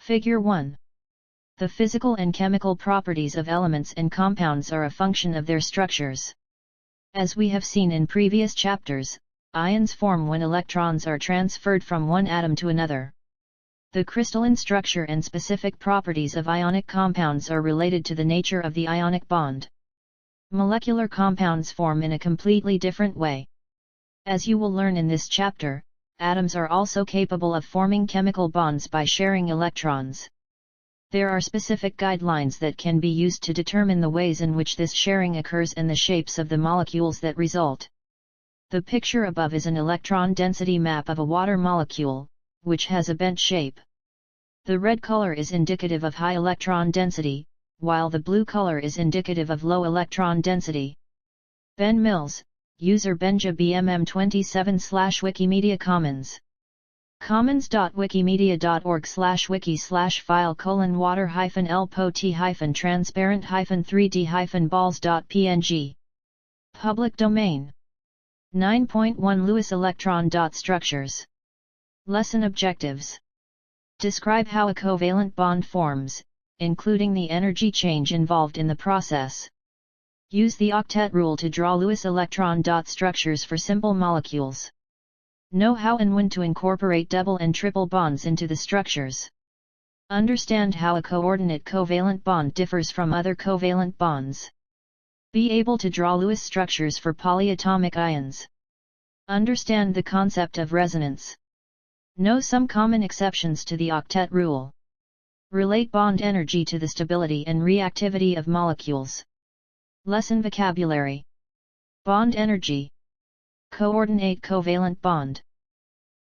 Figure 1. The physical and chemical properties of elements and compounds are a function of their structures. As we have seen in previous chapters, ions form when electrons are transferred from one atom to another. The crystalline structure and specific properties of ionic compounds are related to the nature of the ionic bond. Molecular compounds form in a completely different way. As you will learn in this chapter, atoms are also capable of forming chemical bonds by sharing electrons. There are specific guidelines that can be used to determine the ways in which this sharing occurs and the shapes of the molecules that result. The picture above is an electron density map of a water molecule, which has a bent shape. The red color is indicative of high electron density, while the blue color is indicative of low electron density. Ben Mills, user Benja BMM27/Wikimedia Commons. commons.wikimedia.org/wiki/file:/water-lp-transparent-3d-balls.png. Public domain. 9.1 Lewis electron dot structures. Lesson objectives. Describe how a covalent bond forms, including the energy change involved in the process. Use the octet rule to draw Lewis electron dot structures for simple molecules. Know how and when to incorporate double and triple bonds into the structures. Understand how a coordinate covalent bond differs from other covalent bonds. Be able to draw Lewis structures for polyatomic ions. Understand the concept of resonance. Know some common exceptions to the octet rule. Relate bond energy to the stability and reactivity of molecules. Lesson vocabulary. Bond energy. Coordinate covalent bond.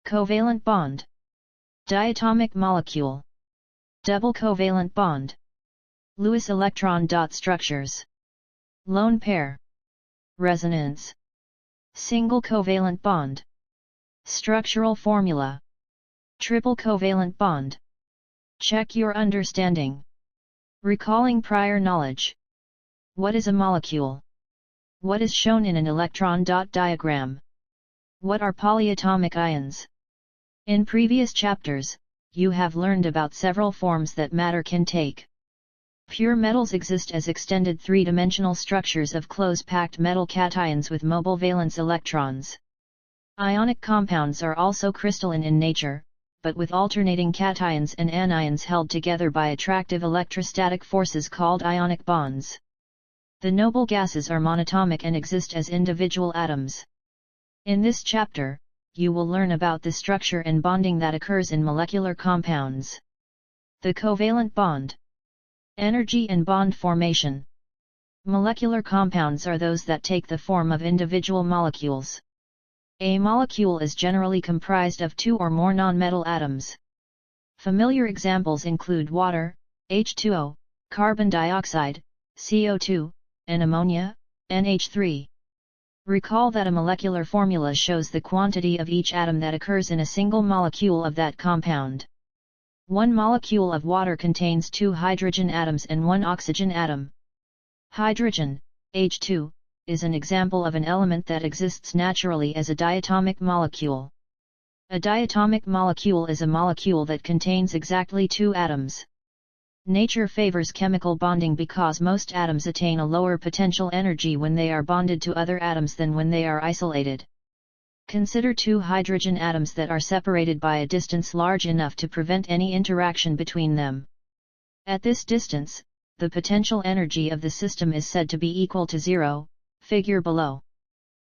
Covalent bond. Diatomic molecule. Double covalent bond. Lewis electron dot structures. Lone pair. Resonance. Single covalent bond. Structural formula. Triple covalent bond. Check your understanding. Recalling prior knowledge. What is a molecule? What is shown in an electron dot diagram? What are polyatomic ions? In previous chapters, you have learned about several forms that matter can take. Pure metals exist as extended three-dimensional structures of close-packed metal cations with mobile valence electrons. Ionic compounds are also crystalline in nature, but with alternating cations and anions held together by attractive electrostatic forces called ionic bonds. The noble gases are monatomic and exist as individual atoms. In this chapter, you will learn about the structure and bonding that occurs in molecular compounds. The covalent bond. Energy and bond formation. Molecular compounds are those that take the form of individual molecules. A molecule is generally comprised of two or more nonmetal atoms. Familiar examples include water, H2O, carbon dioxide, CO2, and ammonia, NH3. Recall that a molecular formula shows the quantity of each atom that occurs in a single molecule of that compound. One molecule of water contains two hydrogen atoms and one oxygen atom. Hydrogen, H2, is an example of an element that exists naturally as a diatomic molecule. A diatomic molecule is a molecule that contains exactly two atoms. Nature favors chemical bonding because most atoms attain a lower potential energy when they are bonded to other atoms than when they are isolated. Consider two hydrogen atoms that are separated by a distance large enough to prevent any interaction between them. At this distance, the potential energy of the system is said to be equal to zero, figure below.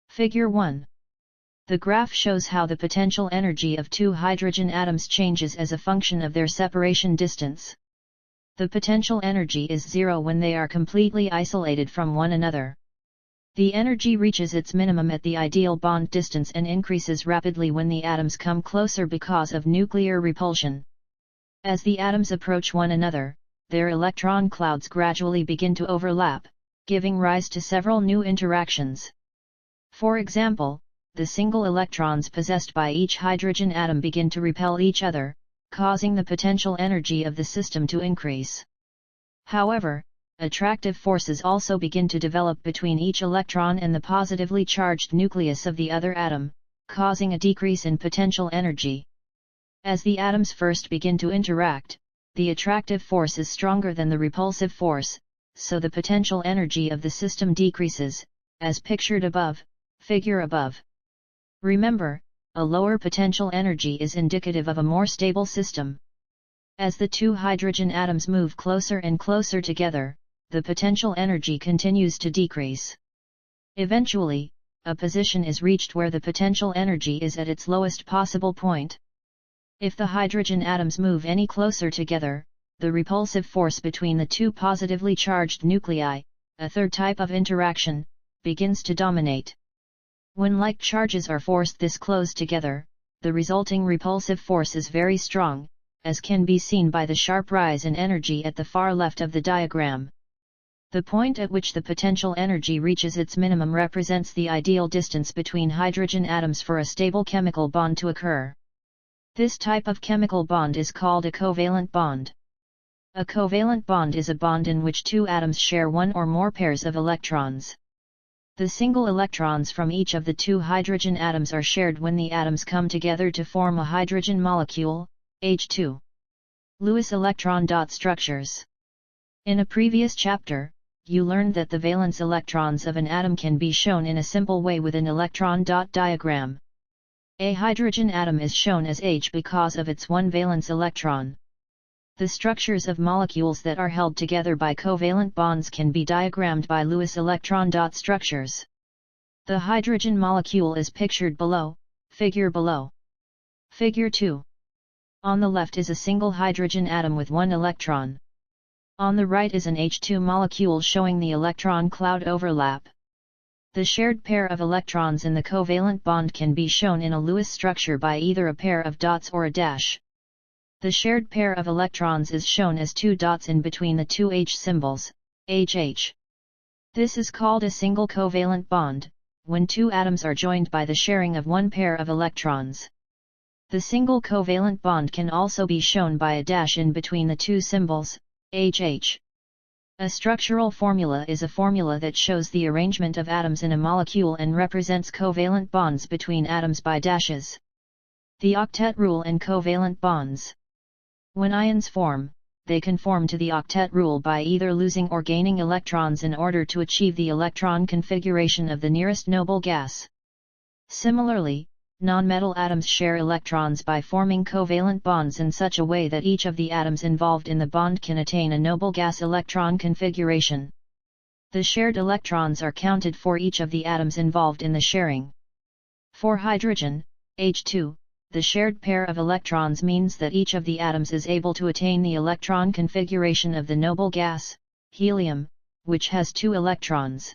Figure 1. The graph shows how the potential energy of two hydrogen atoms changes as a function of their separation distance. The potential energy is zero when they are completely isolated from one another. The energy reaches its minimum at the ideal bond distance and increases rapidly when the atoms come closer because of nuclear repulsion. As the atoms approach one another, their electron clouds gradually begin to overlap, giving rise to several new interactions. For example, the single electrons possessed by each hydrogen atom begin to repel each other, causing the potential energy of the system to increase. However, attractive forces also begin to develop between each electron and the positively charged nucleus of the other atom, causing a decrease in potential energy. As the atoms first begin to interact, the attractive force is stronger than the repulsive force, so the potential energy of the system decreases, as pictured above, figure above. Remember, a lower potential energy is indicative of a more stable system. As the two hydrogen atoms move closer and closer together, the potential energy continues to decrease. Eventually, a position is reached where the potential energy is at its lowest possible point. If the hydrogen atoms move any closer together, the repulsive force between the two positively charged nuclei, a third type of interaction, begins to dominate. When like charges are forced this close together, the resulting repulsive force is very strong, as can be seen by the sharp rise in energy at the far left of the diagram. The point at which the potential energy reaches its minimum represents the ideal distance between hydrogen atoms for a stable chemical bond to occur. This type of chemical bond is called a covalent bond. A covalent bond is a bond in which two atoms share one or more pairs of electrons. The single electrons from each of the two hydrogen atoms are shared when the atoms come together to form a hydrogen molecule, H2. Lewis electron dot structures. In a previous chapter, you learned that the valence electrons of an atom can be shown in a simple way with an electron dot diagram. A hydrogen atom is shown as H because of its one valence electron. The structures of molecules that are held together by covalent bonds can be diagrammed by Lewis electron dot structures. The hydrogen molecule is pictured below, figure below. Figure 2. On the left is a single hydrogen atom with one electron. On the right is an H2 molecule showing the electron cloud overlap. The shared pair of electrons in the covalent bond can be shown in a Lewis structure by either a pair of dots or a dash. The shared pair of electrons is shown as two dots in between the two H symbols, HH. This is called a single covalent bond, when two atoms are joined by the sharing of one pair of electrons. The single covalent bond can also be shown by a dash in between the two symbols, HH. A structural formula is a formula that shows the arrangement of atoms in a molecule and represents covalent bonds between atoms by dashes. The octet rule and covalent bonds. When ions form, they conform to the octet rule by either losing or gaining electrons in order to achieve the electron configuration of the nearest noble gas. Similarly, nonmetal atoms share electrons by forming covalent bonds in such a way that each of the atoms involved in the bond can attain a noble gas electron configuration. The shared electrons are counted for each of the atoms involved in the sharing. For hydrogen, H2, the shared pair of electrons means that each of the atoms is able to attain the electron configuration of the noble gas, helium, which has 2 electrons.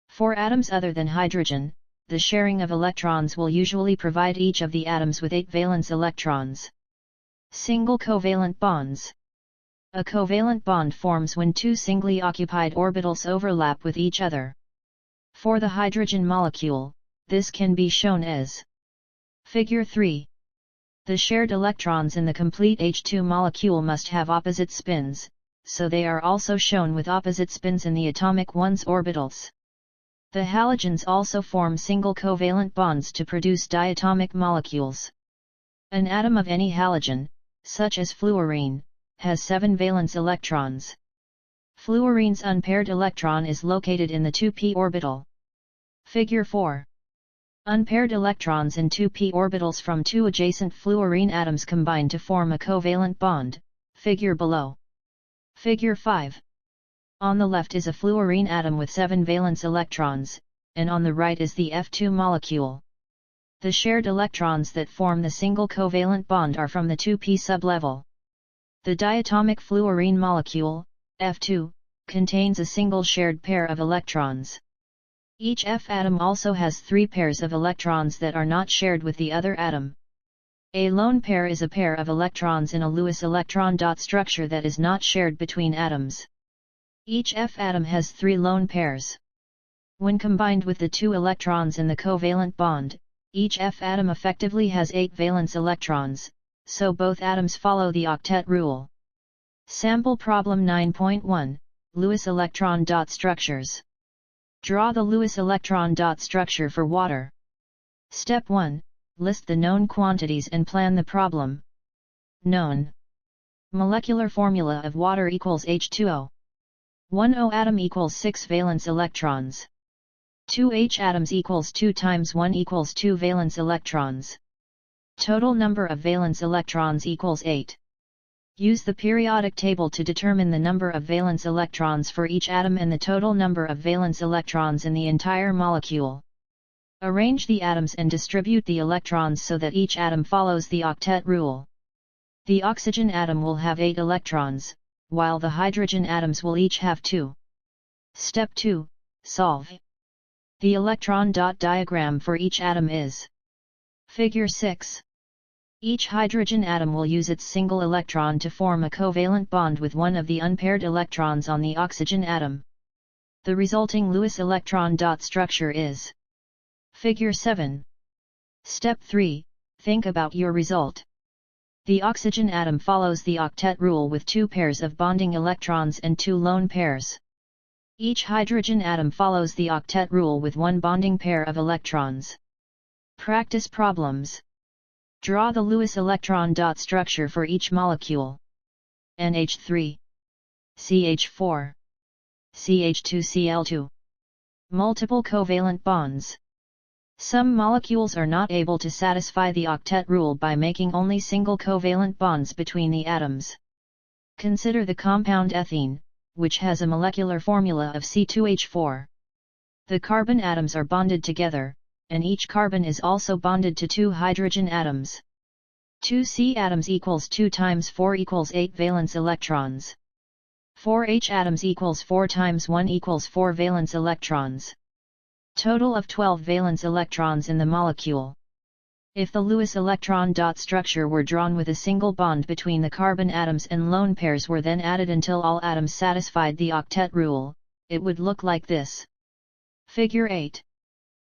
For atoms other than hydrogen, the sharing of electrons will usually provide each of the atoms with 8 valence electrons. Single covalent bonds. A covalent bond forms when two singly occupied orbitals overlap with each other. For the hydrogen molecule, this can be shown as Figure 3. The shared electrons in the complete H2 molecule must have opposite spins, so they are also shown with opposite spins in the atomic 1s orbitals. The halogens also form single covalent bonds to produce diatomic molecules. An atom of any halogen, such as fluorine, has 7 valence electrons. Fluorine's unpaired electron is located in the 2p orbital. Figure 4. Unpaired electrons in 2p orbitals from two adjacent fluorine atoms combine to form a covalent bond, figure below. Figure 5. On the left is a fluorine atom with 7 valence electrons, and on the right is the F2 molecule. The shared electrons that form the single covalent bond are from the 2p sublevel. The diatomic fluorine molecule, F2, contains a single shared pair of electrons. Each F atom also has 3 pairs of electrons that are not shared with the other atom. A lone pair is a pair of electrons in a Lewis electron dot structure that is not shared between atoms. Each F atom has 3 lone pairs. When combined with the 2 electrons in the covalent bond, each F atom effectively has 8 valence electrons, so both atoms follow the octet rule. Sample problem 9.1, Lewis electron dot structures. Draw the Lewis electron dot structure for water. Step 1. List the known quantities and plan the problem. Known. Molecular formula of water equals H2O. 1O atom equals 6 valence electrons. 2H atoms equals 2 times 1 equals 2 valence electrons. Total number of valence electrons equals 8. Use the periodic table to determine the number of valence electrons for each atom and the total number of valence electrons in the entire molecule. Arrange the atoms and distribute the electrons so that each atom follows the octet rule. The oxygen atom will have 8 electrons, while the hydrogen atoms will each have 2. Step 2. Solve. The electron dot diagram for each atom is Figure 6. Each hydrogen atom will use its single electron to form a covalent bond with one of the unpaired electrons on the oxygen atom. The resulting Lewis electron dot structure is Figure 7. Step 3. Think about your result. The oxygen atom follows the octet rule with 2 pairs of bonding electrons and 2 lone pairs. Each hydrogen atom follows the octet rule with 1 bonding pair of electrons. Practice problems. Draw the Lewis electron dot structure for each molecule. NH3, CH4, CH2Cl2. Multiple covalent bonds. Some molecules are not able to satisfy the octet rule by making only single covalent bonds between the atoms. Consider the compound ethene, which has a molecular formula of C2H4. The carbon atoms are bonded together, and each carbon is also bonded to 2 hydrogen atoms. 2 C atoms equals 2 times 4 equals 8 valence electrons. 4 H atoms equals 4 times 1 equals 4 valence electrons. Total of 12 valence electrons in the molecule. If the Lewis electron dot structure were drawn with a single bond between the carbon atoms and lone pairs were then added until all atoms satisfied the octet rule, it would look like this. Figure 8.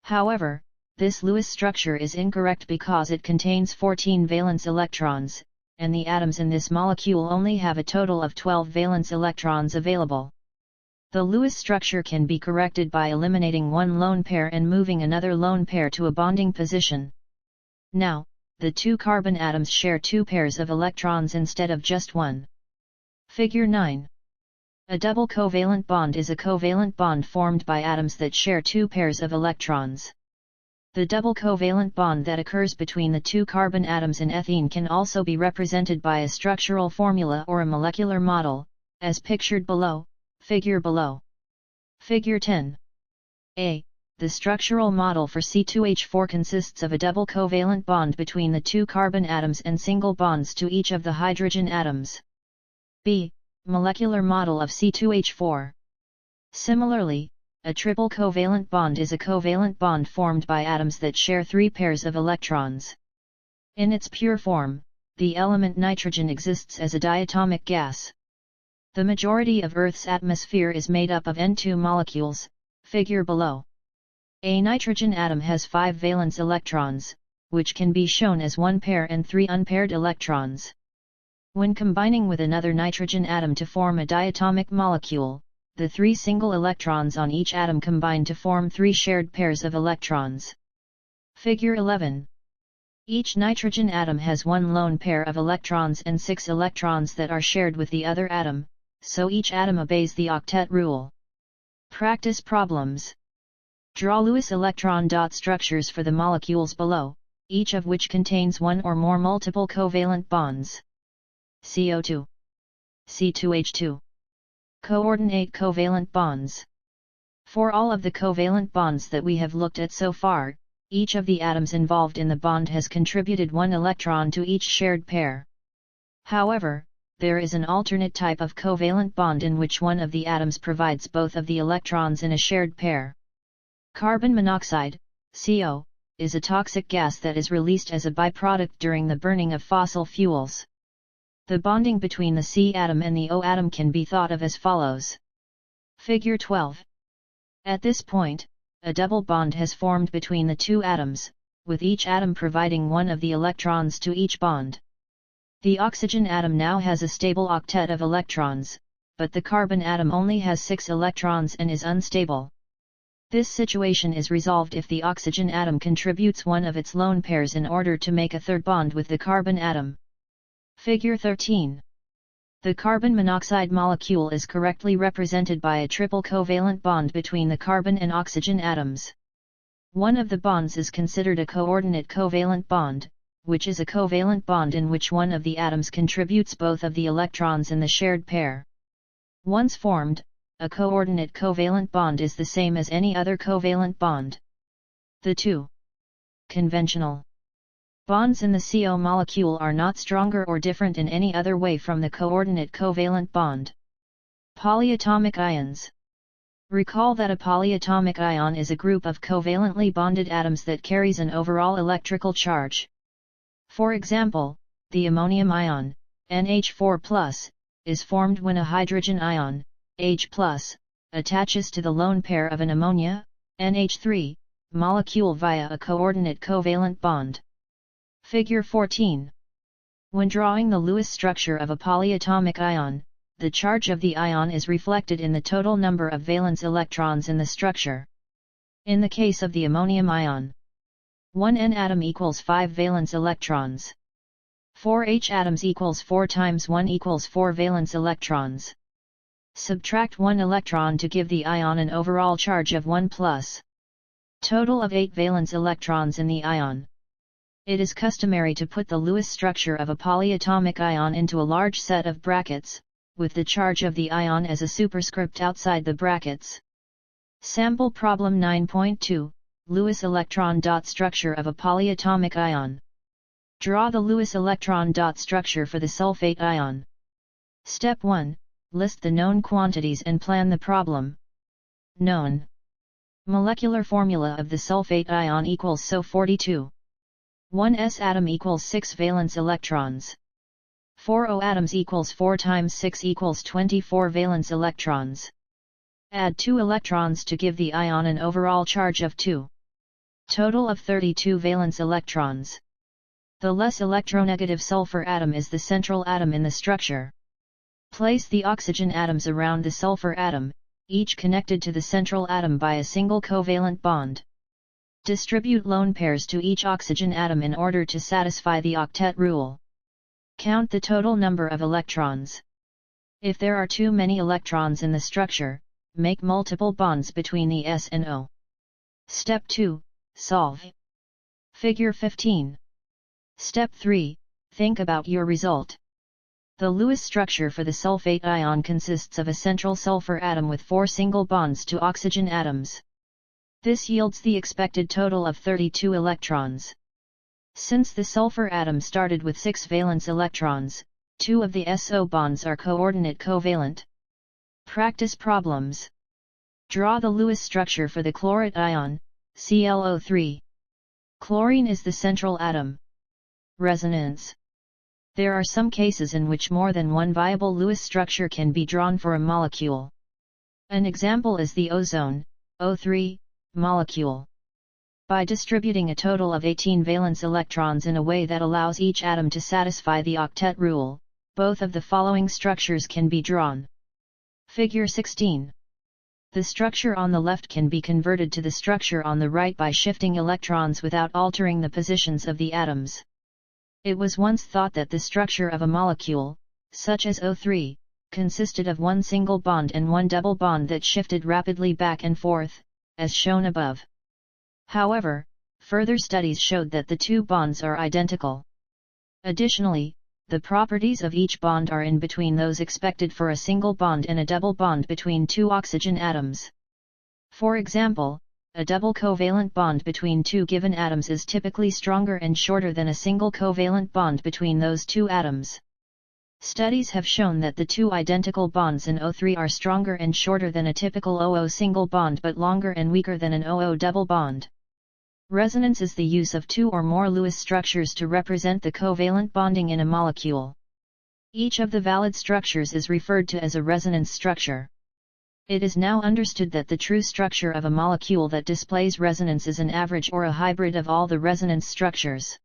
However, this Lewis structure is incorrect because it contains 14 valence electrons, and the atoms in this molecule only have a total of 12 valence electrons available. The Lewis structure can be corrected by eliminating one lone pair and moving another lone pair to a bonding position. Now, the 2 carbon atoms share 2 pairs of electrons instead of just one. Figure 9. A double covalent bond is a covalent bond formed by atoms that share 2 pairs of electrons. The double covalent bond that occurs between the 2 carbon atoms in ethene can also be represented by a structural formula or a molecular model, as pictured below, figure below. Figure 10. A. The structural model for C2H4 consists of a double covalent bond between the 2 carbon atoms and single bonds to each of the hydrogen atoms. B. Molecular model of C2H4. Similarly, a triple covalent bond is a covalent bond formed by atoms that share 3 pairs of electrons. In its pure form, the element nitrogen exists as a diatomic gas. The majority of Earth's atmosphere is made up of N2 molecules, figure below. A nitrogen atom has 5 valence electrons, which can be shown as 1 pair and 3 unpaired electrons. When combining with another nitrogen atom to form a diatomic molecule, the 3 single electrons on each atom combine to form 3 shared pairs of electrons. Figure 11. Each nitrogen atom has 1 lone pair of electrons and 6 electrons that are shared with the other atom, so each atom obeys the octet rule. Practice problems. Draw Lewis electron dot structures for the molecules below, each of which contains 1 or more multiple covalent bonds. CO2, C2H2. Coordinate covalent bonds. For all of the covalent bonds that we have looked at so far, each of the atoms involved in the bond has contributed 1 electron to each shared pair. However, there is an alternate type of covalent bond in which one of the atoms provides both of the electrons in a shared pair. Carbon monoxide, CO, is a toxic gas that is released as a byproduct during the burning of fossil fuels. The bonding between the C atom and the O atom can be thought of as follows. Figure 12. At this point, a double bond has formed between the 2 atoms, with each atom providing 1 of the electrons to each bond. The oxygen atom now has a stable octet of electrons, but the carbon atom only has 6 electrons and is unstable. This situation is resolved if the oxygen atom contributes 1 of its lone pairs in order to make a third bond with the carbon atom. Figure 13. The carbon monoxide molecule is correctly represented by a triple covalent bond between the carbon and oxygen atoms. One of the bonds is considered a coordinate covalent bond, which is a covalent bond in which one of the atoms contributes both of the electrons in the shared pair. Once formed, a coordinate covalent bond is the same as any other covalent bond. The two conventional bonds in the CO molecule are not stronger or different in any other way from the coordinate covalent bond. Polyatomic ions. Recall that a polyatomic ion is a group of covalently bonded atoms that carries an overall electrical charge. For example, the ammonium ion, NH4+, is formed when a hydrogen ion, H+, attaches to the lone pair of an ammonia, NH3, molecule via a coordinate covalent bond. Figure 14. When drawing the Lewis structure of a polyatomic ion, the charge of the ion is reflected in the total number of valence electrons in the structure. In the case of the ammonium ion, 1 N atom equals 5 valence electrons. 4 H atoms equals 4 times 1 equals 4 valence electrons. Subtract 1 electron to give the ion an overall charge of 1 plus. Total of 8 valence electrons in the ion. It is customary to put the Lewis structure of a polyatomic ion into a large set of brackets, with the charge of the ion as a superscript outside the brackets. Sample problem 9.2, Lewis electron dot structure of a polyatomic ion. Draw the Lewis electron dot structure for the sulfate ion. Step 1, list the known quantities and plan the problem. Known molecular formula of the sulfate ion equals SO42. 1 S atom equals 6 valence electrons. 4 O atoms equals 4 times 6 equals 24 valence electrons. Add 2 electrons to give the ion an overall charge of 2. Total of 32 valence electrons. The less electronegative sulfur atom is the central atom in the structure. Place the oxygen atoms around the sulfur atom, each connected to the central atom by a single covalent bond. Distribute lone pairs to each oxygen atom in order to satisfy the octet rule. Count the total number of electrons. If there are too many electrons in the structure, make multiple bonds between the S and O. Step 2, solve. Figure 15. Step 3, think about your result. The Lewis structure for the sulfate ion consists of a central sulfur atom with 4 single bonds to oxygen atoms. This yields the expected total of 32 electrons. Since the sulfur atom started with 6 valence electrons, 2 of the SO bonds are coordinate covalent. Practice problems. Draw the Lewis structure for the chlorate ion, ClO3. Chlorine is the central atom. Resonance. There are some cases in which more than one viable Lewis structure can be drawn for a molecule. An example is the ozone, O3, molecule. By distributing a total of 18 valence electrons in a way that allows each atom to satisfy the octet rule, both of the following structures can be drawn. Figure 16. The structure on the left can be converted to the structure on the right by shifting electrons without altering the positions of the atoms. It was once thought that the structure of a molecule, such as O3, consisted of one single bond and one double bond that shifted rapidly back and forth, as shown above. However, further studies showed that the two bonds are identical. Additionally, the properties of each bond are in between those expected for a single bond and a double bond between two oxygen atoms. For example, a double covalent bond between two given atoms is typically stronger and shorter than a single covalent bond between those two atoms. Studies have shown that the two identical bonds in O3 are stronger and shorter than a typical OO single bond but longer and weaker than an OO double bond. Resonance is the use of two or more Lewis structures to represent the covalent bonding in a molecule. Each of the valid structures is referred to as a resonance structure. It is now understood that the true structure of a molecule that displays resonance is an average or a hybrid of all the resonance structures.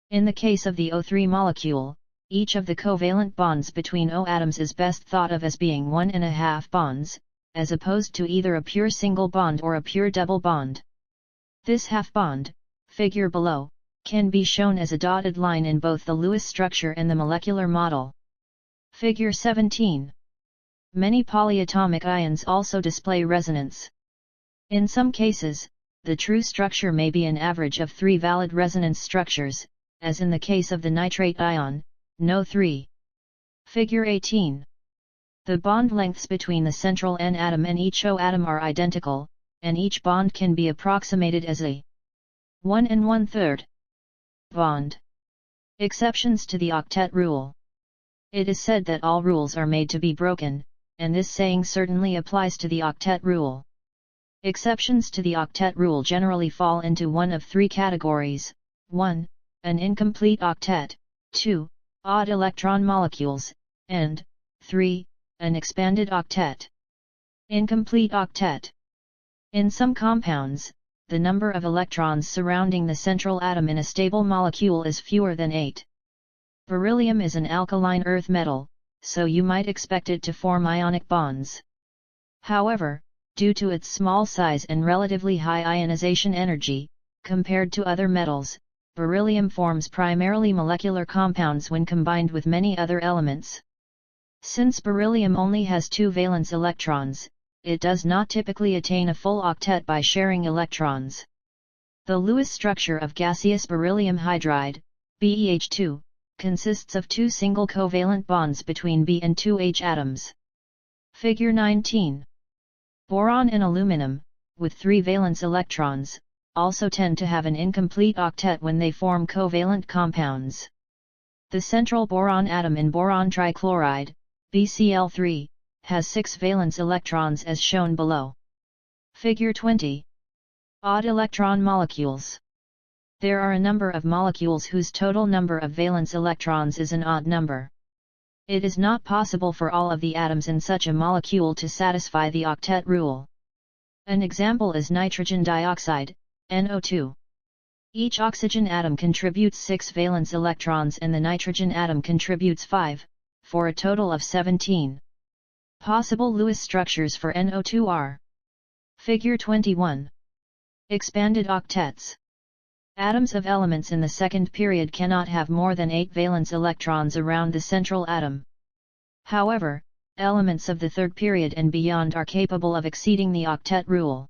In the case of the O3 molecule, each of the covalent bonds between O atoms is best thought of as being 1.5 bonds, as opposed to either a pure single bond or a pure double bond. This half bond, figure below, can be shown as a dotted line in both the Lewis structure and the molecular model. Figure 17. Many polyatomic ions also display resonance. In some cases, the true structure may be an average of 3 valid resonance structures, as in the case of the nitrate ion, NO3. Figure 18. The bond lengths between the central N atom and each O atom are identical, and each bond can be approximated as a 1 1/3 bond. Exceptions to the octet rule. It is said that all rules are made to be broken, and this saying certainly applies to the octet rule. Exceptions to the octet rule generally fall into one of 3 categories: 1. An incomplete octet, 2. Odd electron molecules, and 3. An expanded octet. Incomplete octet. In some compounds, the number of electrons surrounding the central atom in a stable molecule is fewer than 8. Beryllium is an alkaline earth metal, so you might expect it to form ionic bonds. However, due to its small size and relatively high ionization energy, compared to other metals, beryllium forms primarily molecular compounds when combined with many other elements. Since beryllium only has 2 valence electrons, it does not typically attain a full octet by sharing electrons. The Lewis structure of gaseous beryllium hydride, BeH2, consists of 2 single covalent bonds between B and 2H atoms. Figure 19. Boron and aluminum, with 3 valence electrons, also tend to have an incomplete octet when they form covalent compounds. The central boron atom in boron trichloride, BCl3, has 6 valence electrons as shown below. Figure 20. Odd electron molecules. There are a number of molecules whose total number of valence electrons is an odd number. It is not possible for all of the atoms in such a molecule to satisfy the octet rule. An example is nitrogen dioxide, NO2. Each oxygen atom contributes 6 valence electrons and the nitrogen atom contributes 5, for a total of 17. Possible Lewis structures for NO2 are: Figure 21. Expanded octets. Atoms of elements in the second period cannot have more than 8 valence electrons around the central atom. However, elements of the third period and beyond are capable of exceeding the octet rule.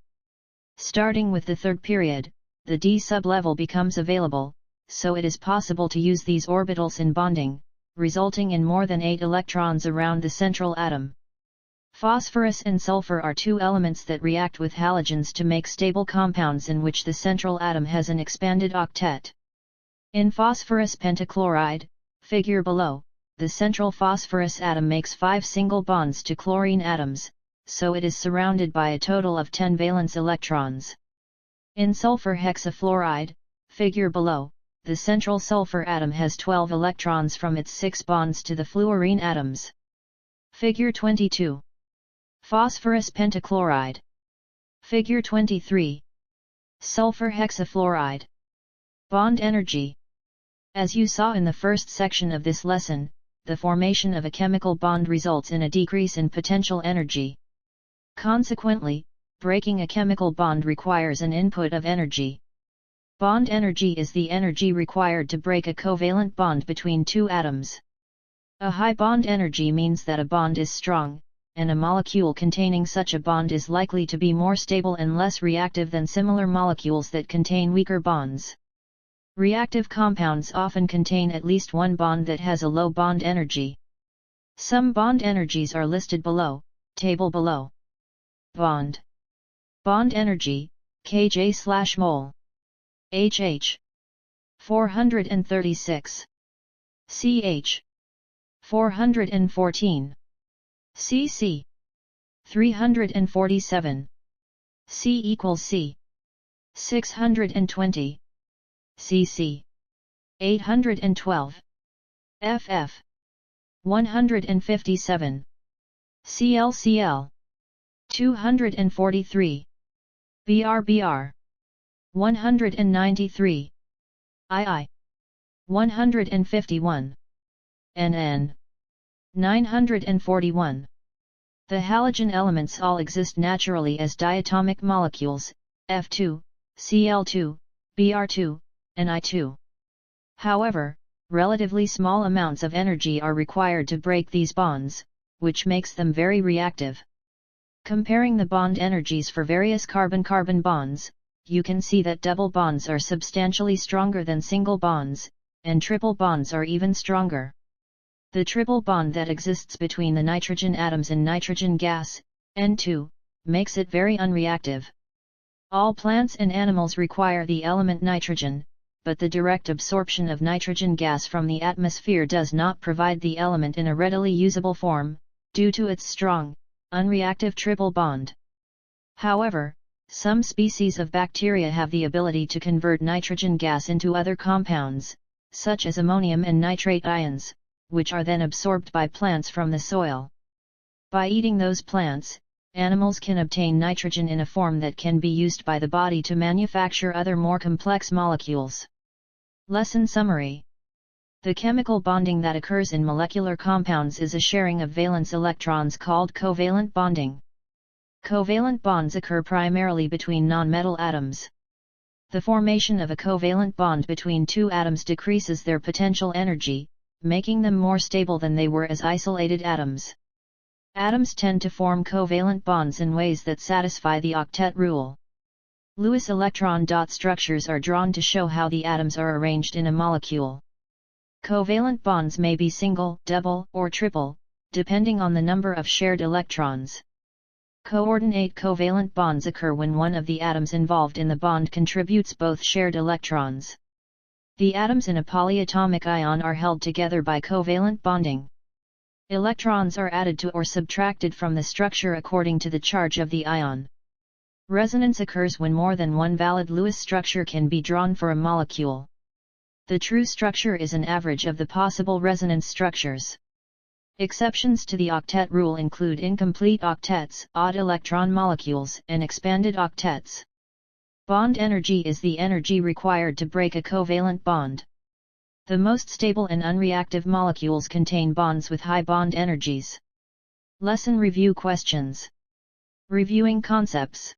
Starting with the third period, the d sublevel becomes available, so it is possible to use these orbitals in bonding, resulting in more than 8 electrons around the central atom. Phosphorus and sulfur are 2 elements that react with halogens to make stable compounds in which the central atom has an expanded octet. In phosphorus pentachloride, figure below, the central phosphorus atom makes 5 single bonds to chlorine atoms, so it is surrounded by a total of 10 valence electrons. In sulfur hexafluoride, figure below, the central sulfur atom has 12 electrons from its 6 bonds to the fluorine atoms. Figure 22. Phosphorus pentachloride. Figure 23. Sulfur hexafluoride. Bond energy. As you saw in the first section of this lesson, the formation of a chemical bond results in a decrease in potential energy. Consequently, breaking a chemical bond requires an input of energy. Bond energy is the energy required to break a covalent bond between 2 atoms. A high bond energy means that a bond is strong, and a molecule containing such a bond is likely to be more stable and less reactive than similar molecules that contain weaker bonds. Reactive compounds often contain at least one bond that has a low bond energy. Some bond energies are listed below, table below. Bond energy, kJ/mol. HH 436. CH 414. CC 347. C equals C 620. CC 812. FF 157. CLCl 243. BRBR 193. II 151. NN 941. The halogen elements all exist naturally as diatomic molecules, F2, Cl2, Br2, and I2. However, relatively small amounts of energy are required to break these bonds, which makes them very reactive. Comparing the bond energies for various carbon-carbon bonds, you can see that double bonds are substantially stronger than single bonds, and triple bonds are even stronger. The triple bond that exists between the nitrogen atoms in nitrogen gas, N2, makes it very unreactive. All plants and animals require the element nitrogen, but the direct absorption of nitrogen gas from the atmosphere does not provide the element in a readily usable form, due to its strong, unreactive triple bond. However, some species of bacteria have the ability to convert nitrogen gas into other compounds, such as ammonium and nitrate ions, which are then absorbed by plants from the soil. By eating those plants, animals can obtain nitrogen in a form that can be used by the body to manufacture other more complex molecules. Lesson summary. The chemical bonding that occurs in molecular compounds is a sharing of valence electrons called covalent bonding. Covalent bonds occur primarily between nonmetal atoms. The formation of a covalent bond between two atoms decreases their potential energy, making them more stable than they were as isolated atoms. Atoms tend to form covalent bonds in ways that satisfy the octet rule. Lewis electron dot structures are drawn to show how the atoms are arranged in a molecule. Covalent bonds may be single, double, or triple, depending on the number of shared electrons. Coordinate covalent bonds occur when one of the atoms involved in the bond contributes both shared electrons. The atoms in a polyatomic ion are held together by covalent bonding. Electrons are added to or subtracted from the structure according to the charge of the ion. Resonance occurs when more than one valid Lewis structure can be drawn for a molecule. The true structure is an average of the possible resonance structures. Exceptions to the octet rule include incomplete octets, odd electron molecules, and expanded octets. Bond energy is the energy required to break a covalent bond. The most stable and unreactive molecules contain bonds with high bond energies. Lesson review questions. Reviewing concepts.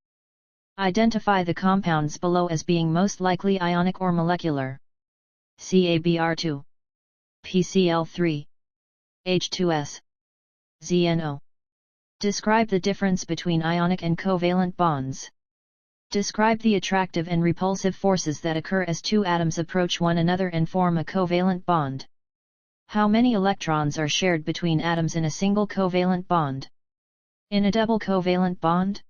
Identify the compounds below as being most likely ionic or molecular. CaBr2, PCl3, H2S, ZNO. Describe the difference between ionic and covalent bonds. Describe the attractive and repulsive forces that occur as two atoms approach one another and form a covalent bond. How many electrons are shared between atoms in a single covalent bond? In a double covalent bond?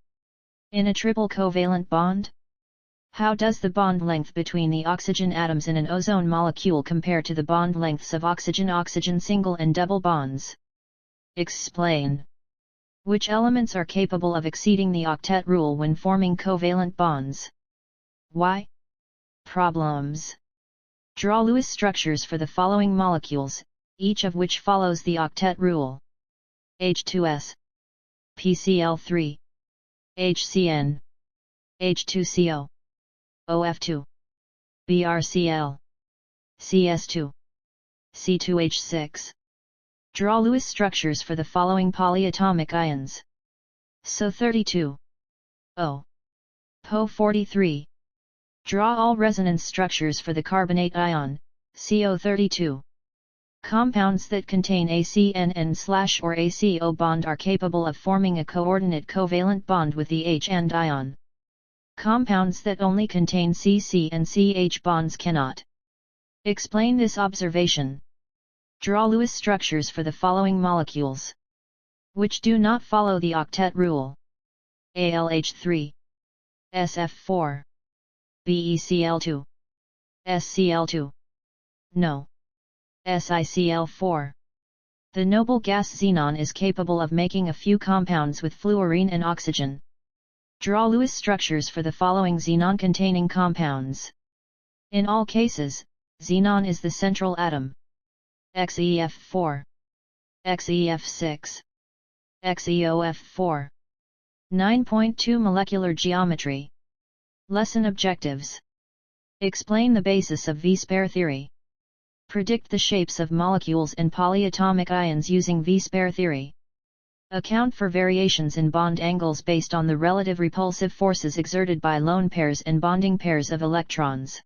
In a triple covalent bond? How does the bond length between the oxygen atoms in an ozone molecule compare to the bond lengths of oxygen-oxygen single and double bonds? Explain. Which elements are capable of exceeding the octet rule when forming covalent bonds? Why? Problems. Draw Lewis structures for the following molecules, each of which follows the octet rule. H2S, PCl3, HCN, H2CO, OF2, BRCl, CS2, C2H6. Draw Lewis structures for the following polyatomic ions. SO32, O, PO43. Draw all resonance structures for the carbonate ion, CO32. Compounds that contain a CN or a CO bond are capable of forming a coordinate covalent bond with the H and ion. Compounds that only contain CC and CH bonds cannot. Explain this observation. Draw Lewis structures for the following molecules, which do not follow the octet rule. ALH3, SF4, BeCl2, SCl2. No. SiCl4. The noble gas xenon is capable of making a few compounds with fluorine and oxygen. Draw Lewis structures for the following xenon-containing compounds. In all cases, xenon is the central atom. XeF4, XeF6, XeOF4. 9.2 Molecular geometry. Lesson objectives. Explain the basis of V-spare theory. Predict the shapes of molecules and polyatomic ions using V-spare theory. Account for variations in bond angles based on the relative repulsive forces exerted by lone pairs and bonding pairs of electrons.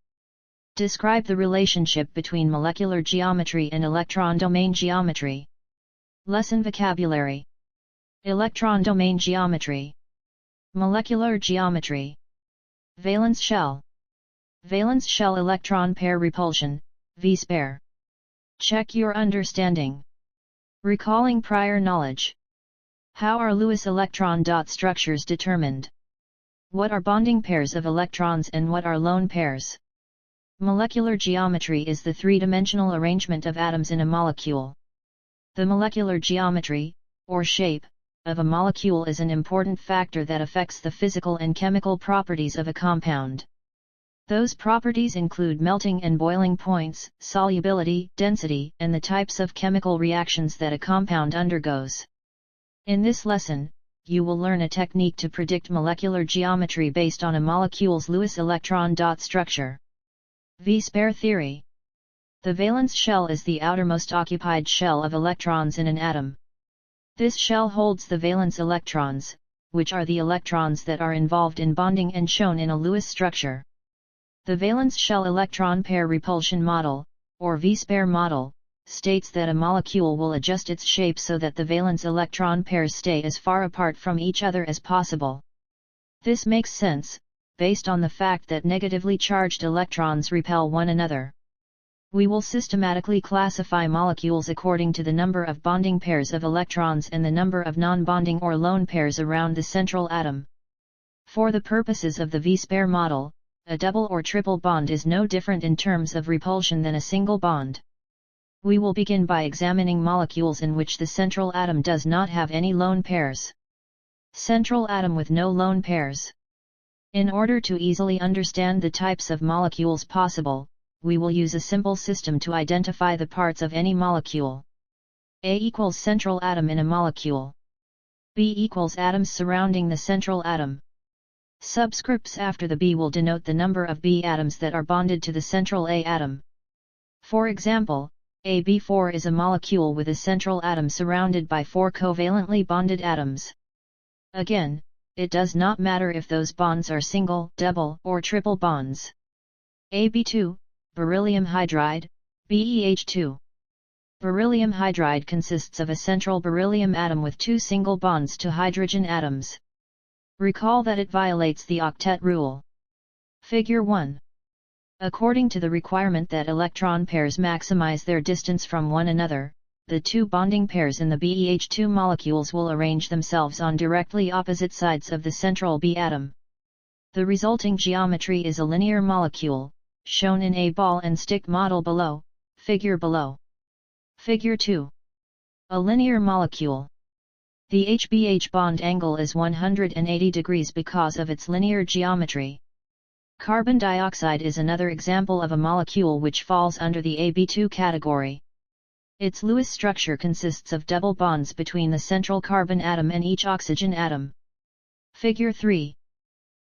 Describe the relationship between molecular geometry and electron domain geometry. Lesson vocabulary. Electron domain geometry. Molecular geometry. Valence shell. Valence shell electron pair repulsion, V-spare. Check your understanding. Recalling prior knowledge. How are Lewis electron dot structures determined? What are bonding pairs of electrons and what are lone pairs? Molecular geometry is the three-dimensional arrangement of atoms in a molecule. The molecular geometry, or shape, of a molecule is an important factor that affects the physical and chemical properties of a compound. Those properties include melting and boiling points, solubility, density, and the types of chemical reactions that a compound undergoes. In this lesson, you will learn a technique to predict molecular geometry based on a molecule's Lewis electron dot structure. V-spare theory. The valence shell is the outermost occupied shell of electrons in an atom. This shell holds the valence electrons, which are the electrons that are involved in bonding and shown in a Lewis structure. The valence shell electron pair repulsion model, or V-spare model, states that a molecule will adjust its shape so that the valence electron pairs stay as far apart from each other as possible. This makes sense, based on the fact that negatively charged electrons repel one another. We will systematically classify molecules according to the number of bonding pairs of electrons and the number of non-bonding or lone pairs around the central atom. For the purposes of the V-spare model, a double or triple bond is no different in terms of repulsion than a single bond. We will begin by examining molecules in which the central atom does not have any lone pairs. Central atom with no lone pairs. In order to easily understand the types of molecules possible, we will use a simple system to identify the parts of any molecule. A equals central atom in a molecule. B equals atoms surrounding the central atom. Subscripts after the B will denote the number of B atoms that are bonded to the central A atom. For example, AB4 is a molecule with a central atom surrounded by 4 covalently bonded atoms. Again, it does not matter if those bonds are single, double, or triple bonds. AB2, beryllium hydride, BeH2. Beryllium hydride consists of a central beryllium atom with 2 single bonds to hydrogen atoms. Recall that it violates the octet rule. Figure 1. According to the requirement that electron pairs maximize their distance from one another, the 2 bonding pairs in the BeH2 molecules will arrange themselves on directly opposite sides of the central B atom. The resulting geometry is a linear molecule, shown in a ball and stick model below, figure below. Figure 2. A linear molecule. The HBH bond angle is 180 degrees because of its linear geometry. Carbon dioxide is another example of a molecule which falls under the AB2 category. Its Lewis structure consists of double bonds between the central carbon atom and each oxygen atom. Figure 3.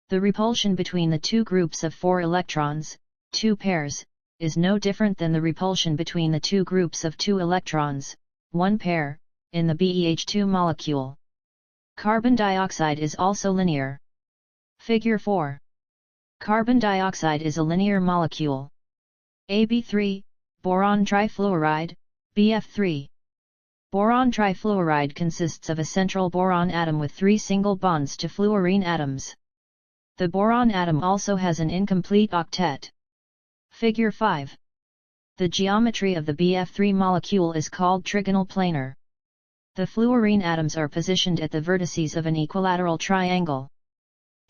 The repulsion between the 2 groups of 4 electrons, 2 pairs, is no different than the repulsion between the 2 groups of 2 electrons, 1 pair, in the BeH2 molecule. Carbon dioxide is also linear. Figure 4. Carbon dioxide is a linear molecule. AB3, boron trifluoride, BF3. Boron trifluoride consists of a central boron atom with 3 single bonds to fluorine atoms. The boron atom also has an incomplete octet. Figure 5. The geometry of the BF3 molecule is called trigonal planar. The fluorine atoms are positioned at the vertices of an equilateral triangle.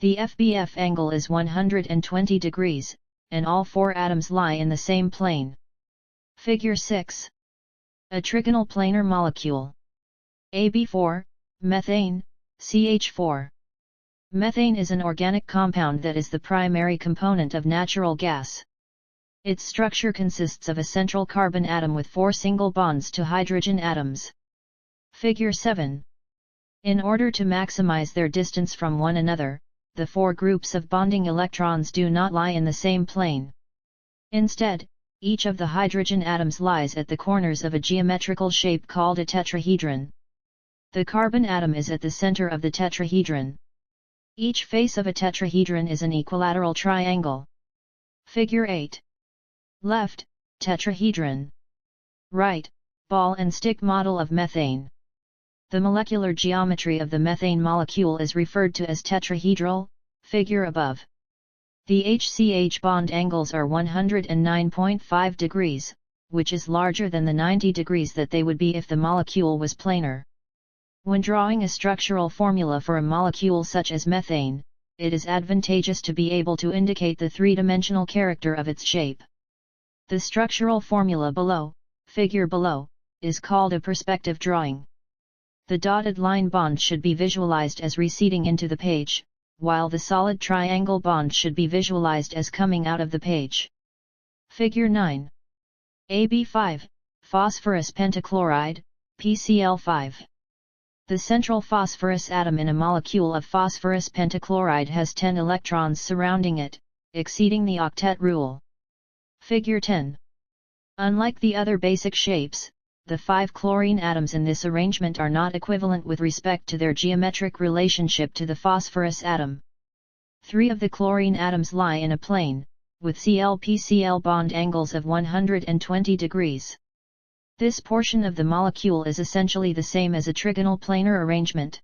The FBF angle is 120 degrees, and all 4 atoms lie in the same plane. Figure 6. A trigonal planar molecule. AB4, methane, CH4. Methane is an organic compound that is the primary component of natural gas. Its structure consists of a central carbon atom with 4 single bonds to hydrogen atoms. Figure 7. In order to maximize their distance from one another, the 4 groups of bonding electrons do not lie in the same plane. Instead, each of the hydrogen atoms lies at the corners of a geometrical shape called a tetrahedron. The carbon atom is at the center of the tetrahedron. Each face of a tetrahedron is an equilateral triangle. Figure 8. Left, tetrahedron. Right, ball and stick model of methane. The molecular geometry of the methane molecule is referred to as tetrahedral, figure above. The HCH bond angles are 109.5 degrees, which is larger than the 90 degrees that they would be if the molecule was planar. When drawing a structural formula for a molecule such as methane, it is advantageous to be able to indicate the three-dimensional character of its shape. The structural formula below, figure below, is called a perspective drawing. The dotted line bond should be visualized as receding into the page, while the solid triangle bond should be visualized as coming out of the page. Figure 9. AB5, phosphorus pentachloride, PCl5. The central phosphorus atom in a molecule of phosphorus pentachloride has 10 electrons surrounding it, exceeding the octet rule. Figure 10. Unlike the other basic shapes, the 5 chlorine atoms in this arrangement are not equivalent with respect to their geometric relationship to the phosphorus atom. 3 of the chlorine atoms lie in a plane, with Cl-PCl bond angles of 120 degrees. This portion of the molecule is essentially the same as a trigonal planar arrangement.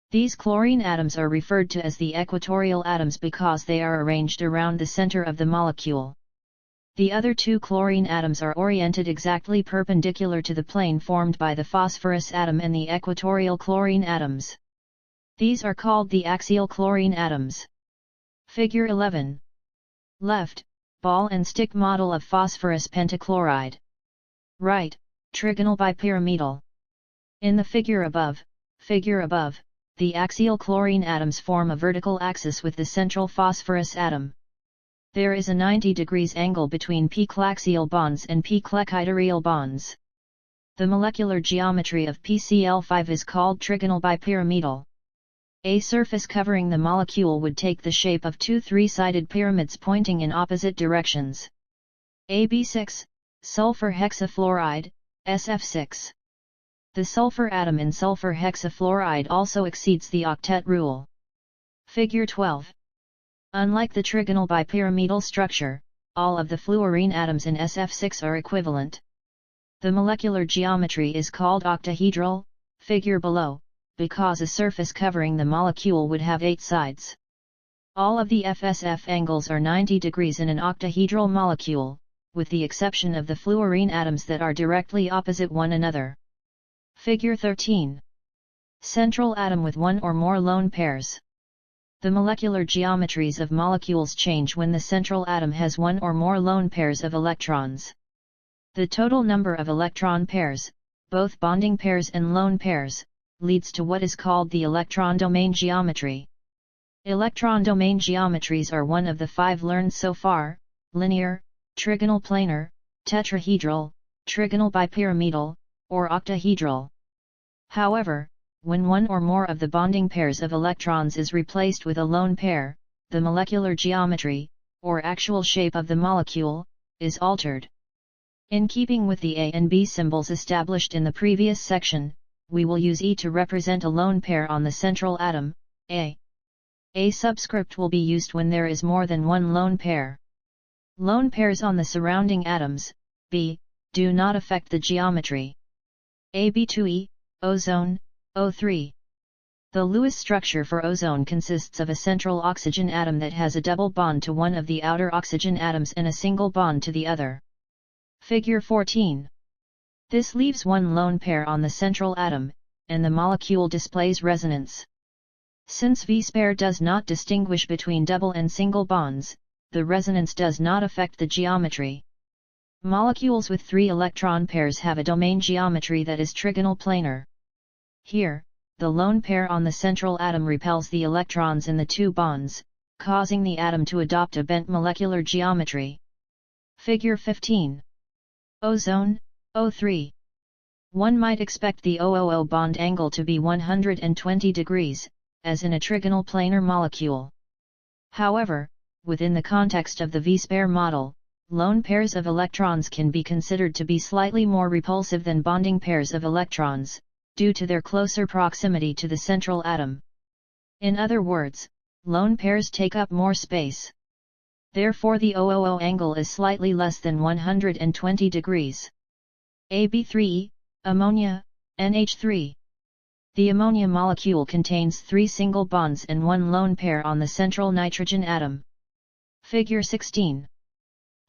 These chlorine atoms are referred to as the equatorial atoms because they are arranged around the center of the molecule. The other 2 chlorine atoms are oriented exactly perpendicular to the plane formed by the phosphorus atom and the equatorial chlorine atoms. These are called the axial chlorine atoms. Figure 11. Left, ball and stick model of phosphorus pentachloride. Right, trigonal bipyramidal. In the figure above, the axial chlorine atoms form a vertical axis with the central phosphorus atom. There is a 90 degrees angle between p-claxial bonds and p-clechidaryl bonds. The molecular geometry of PCl5 is called trigonal bipyramidal. A surface covering the molecule would take the shape of 2 three-sided pyramids pointing in opposite directions. AB6, sulfur hexafluoride, SF6. The sulfur atom in sulfur hexafluoride also exceeds the octet rule. Figure 12. Unlike the trigonal bipyramidal structure, all of the fluorine atoms in SF6 are equivalent. The molecular geometry is called octahedral, figure below, because a surface covering the molecule would have 8 sides. All of the FSF angles are 90 degrees in an octahedral molecule, with the exception of the fluorine atoms that are directly opposite one another. Figure 13. Central atom with one or more lone pairs. The molecular geometries of molecules change when the central atom has one or more lone pairs of electrons. The total number of electron pairs, both bonding pairs and lone pairs, leads to what is called the electron domain geometry. Electron domain geometries are one of the 5 learned so far: linear, trigonal planar, tetrahedral, trigonal bipyramidal, or octahedral. However, when one or more of the bonding pairs of electrons is replaced with a lone pair, the molecular geometry, or actual shape of the molecule, is altered. In keeping with the A and B symbols established in the previous section, we will use E to represent a lone pair on the central atom, A. A subscript will be used when there is more than one lone pair. Lone pairs on the surrounding atoms, B, do not affect the geometry. AB2E, ozone, O3. The Lewis structure for ozone consists of a central oxygen atom that has a double bond to one of the outer oxygen atoms and a single bond to the other. Figure 14. This leaves one lone pair on the central atom, and the molecule displays resonance. Since V-spare does not distinguish between double and single bonds, the resonance does not affect the geometry. Molecules with 3 electron pairs have a domain geometry that is trigonal planar. Here, the lone pair on the central atom repels the electrons in the 2 bonds, causing the atom to adopt a bent molecular geometry. Figure 15. Ozone, O3. One might expect the OOO bond angle to be 120 degrees, as in a trigonal planar molecule. However, within the context of the V-spare model, lone pairs of electrons can be considered to be slightly more repulsive than bonding pairs of electrons, due to their closer proximity to the central atom. In other words, lone pairs take up more space. Therefore the OOO angle is slightly less than 120 degrees. AB3, ammonia, NH3. The ammonia molecule contains 3 single bonds and 1 lone pair on the central nitrogen atom. Figure 16.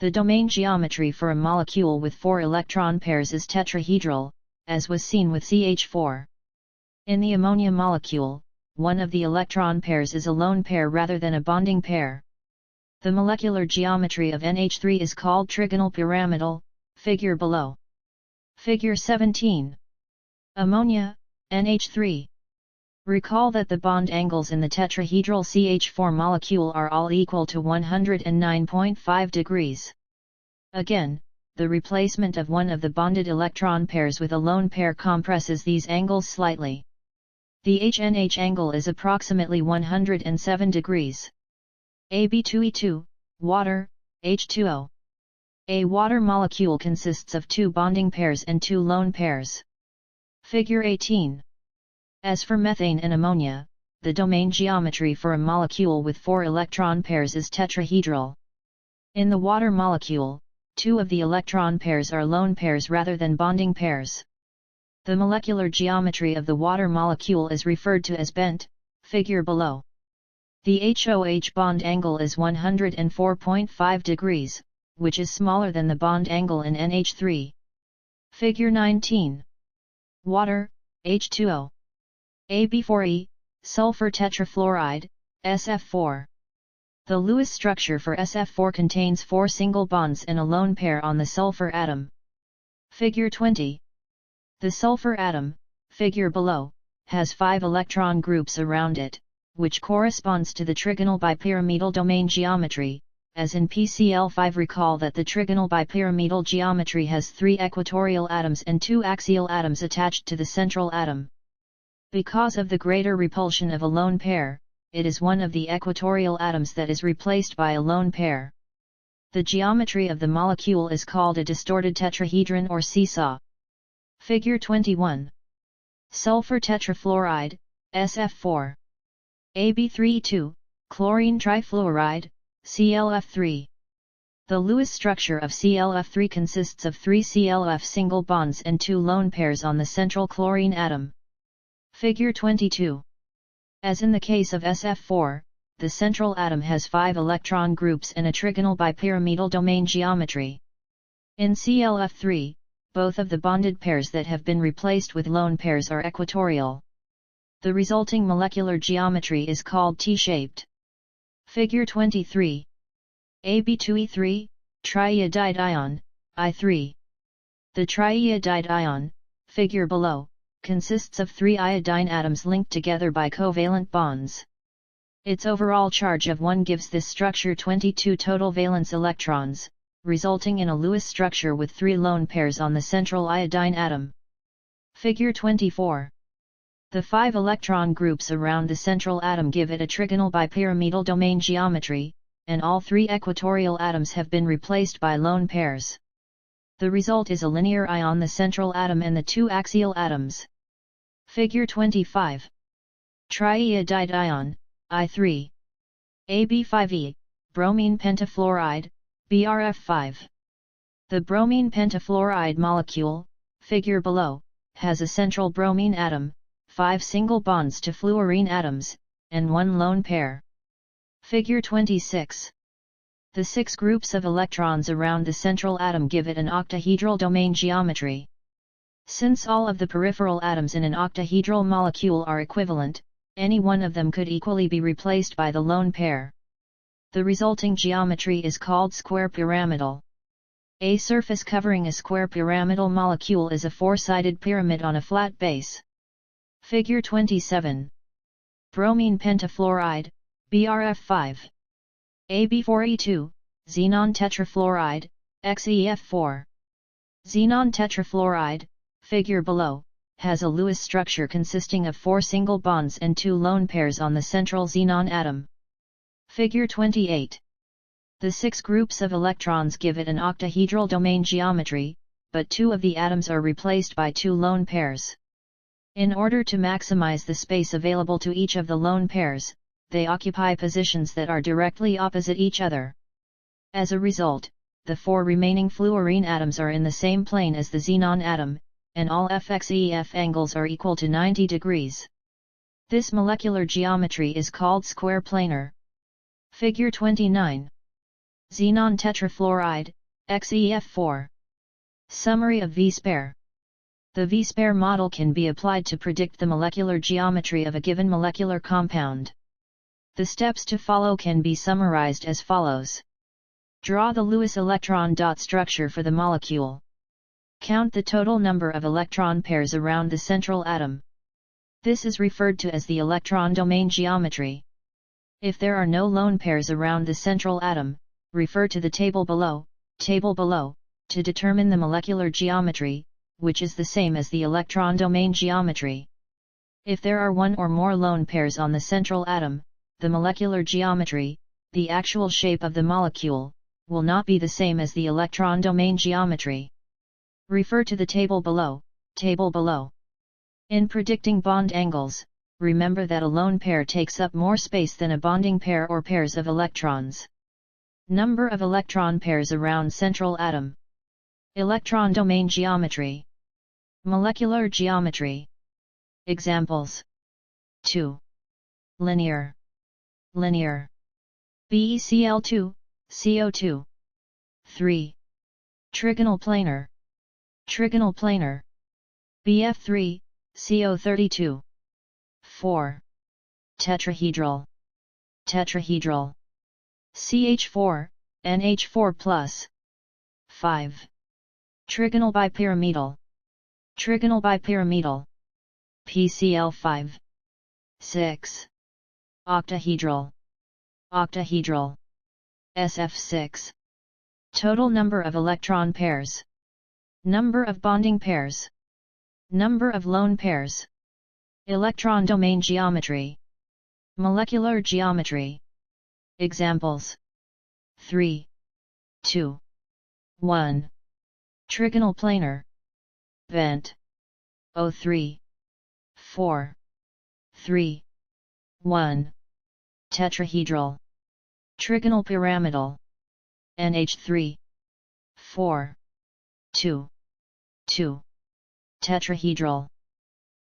The domain geometry for a molecule with 4 electron pairs is tetrahedral, as was seen with CH4. In the ammonia molecule, one of the electron pairs is a lone pair rather than a bonding pair. The molecular geometry of NH3 is called trigonal pyramidal, figure below. Figure 17. Ammonia, NH3. Recall that the bond angles in the tetrahedral CH4 molecule are all equal to 109.5 degrees. Again, the replacement of one of the bonded electron pairs with a lone pair compresses these angles slightly. The HNH angle is approximately 107 degrees. AB2E2, water, H2O. A water molecule consists of 2 bonding pairs and 2 lone pairs. Figure 18. As for methane and ammonia, the domain geometry for a molecule with 4 electron pairs is tetrahedral. In the water molecule, 2 of the electron pairs are lone pairs rather than bonding pairs. The molecular geometry of the water molecule is referred to as bent, figure below. The HOH bond angle is 104.5 degrees, which is smaller than the bond angle in NH3. Figure 19. Water, H2O. AB4E, sulfur tetrafluoride, SF4. The Lewis structure for SF4 contains 4 single bonds and a lone pair on the sulfur atom. Figure 20. The sulfur atom, figure below, has 5 electron groups around it, which corresponds to the trigonal bipyramidal domain geometry. As in PCl5, recall that the trigonal bipyramidal geometry has 3 equatorial atoms and 2 axial atoms attached to the central atom. Because of the greater repulsion of a lone pair, it is one of the equatorial atoms that is replaced by a lone pair. The geometry of the molecule is called a distorted tetrahedron or seesaw. Figure 21. Sulfur tetrafluoride, SF4. AB3E2, chlorine trifluoride, ClF3. The Lewis structure of ClF3 consists of 3 ClF single bonds and 2 lone pairs on the central chlorine atom. Figure 22. As in the case of SF4, the central atom has 5 electron groups and a trigonal bipyramidal domain geometry. In ClF3, both of the bonded pairs that have been replaced with lone pairs are equatorial. The resulting molecular geometry is called T-shaped. Figure 23. AB2E3, triiodide ion, I3. The triiodide ion, figure below, consists of 3 iodine atoms linked together by covalent bonds. Its overall charge of 1 gives this structure 22 total valence electrons, resulting in a Lewis structure with 3 lone pairs on the central iodine atom. Figure 24. The 5 electron groups around the central atom give it a trigonal bipyramidal domain geometry, and all 3 equatorial atoms have been replaced by lone pairs. The result is a linear eye on the central atom and the 2 axial atoms. Figure 25. Triiodide ion, I3. AB5E, bromine pentafluoride, BRF5. The bromine pentafluoride molecule, figure below, has a central bromine atom, 5 single bonds to fluorine atoms, and 1 lone pair. Figure 26. The 6 groups of electrons around the central atom give it an octahedral domain geometry. Since all of the peripheral atoms in an octahedral molecule are equivalent, any one of them could equally be replaced by the lone pair. The resulting geometry is called square pyramidal. A surface covering a square pyramidal molecule is a 4-sided pyramid on a flat base. Figure 27. Bromine pentafluoride, BRF5. AB4E2, xenon tetrafluoride, XeF4. Xenon tetrafluoride, figure below, has a Lewis structure consisting of 4 single bonds and 2 lone pairs on the central xenon atom. Figure 28. The 6 groups of electrons give it an octahedral domain geometry, but 2 of the atoms are replaced by 2 lone pairs. In order to maximize the space available to each of the lone pairs, they occupy positions that are directly opposite each other. As a result, the 4 remaining fluorine atoms are in the same plane as the xenon atom, and all FXEF angles are equal to 90 degrees. This molecular geometry is called square planar. Figure 29. Xenon tetrafluoride, XEF4. Summary of V-spare. The V-spare model can be applied to predict the molecular geometry of a given molecular compound. The steps to follow can be summarized as follows. Draw the Lewis electron dot structure for the molecule. Count the total number of electron pairs around the central atom. This is referred to as the electron domain geometry. If there are no lone pairs around the central atom, refer to the table below, to determine the molecular geometry, which is the same as the electron domain geometry. If there are one or more lone pairs on the central atom, the molecular geometry, the actual shape of the molecule, will not be the same as the electron domain geometry. Refer to the table below. In predicting bond angles, remember that a lone pair takes up more space than a bonding pair or pairs of electrons. Number of electron pairs around central atom. Electron domain geometry. Molecular geometry. Examples. 2. Linear. BeCl2, CO2. 3. Trigonal planar. BF3, CO32. 4. Tetrahedral. CH4, NH4+. 5. Trigonal bipyramidal. PCl5. 6. Octahedral. SF6. Total number of electron pairs. Number of bonding pairs. Number of lone pairs. Electron domain geometry. Molecular geometry. Examples. 3. 2. 1. Trigonal planar. Bent. 03. 4. 3. 1. Tetrahedral. Trigonal pyramidal. NH3. 4. 2. 2. Tetrahedral.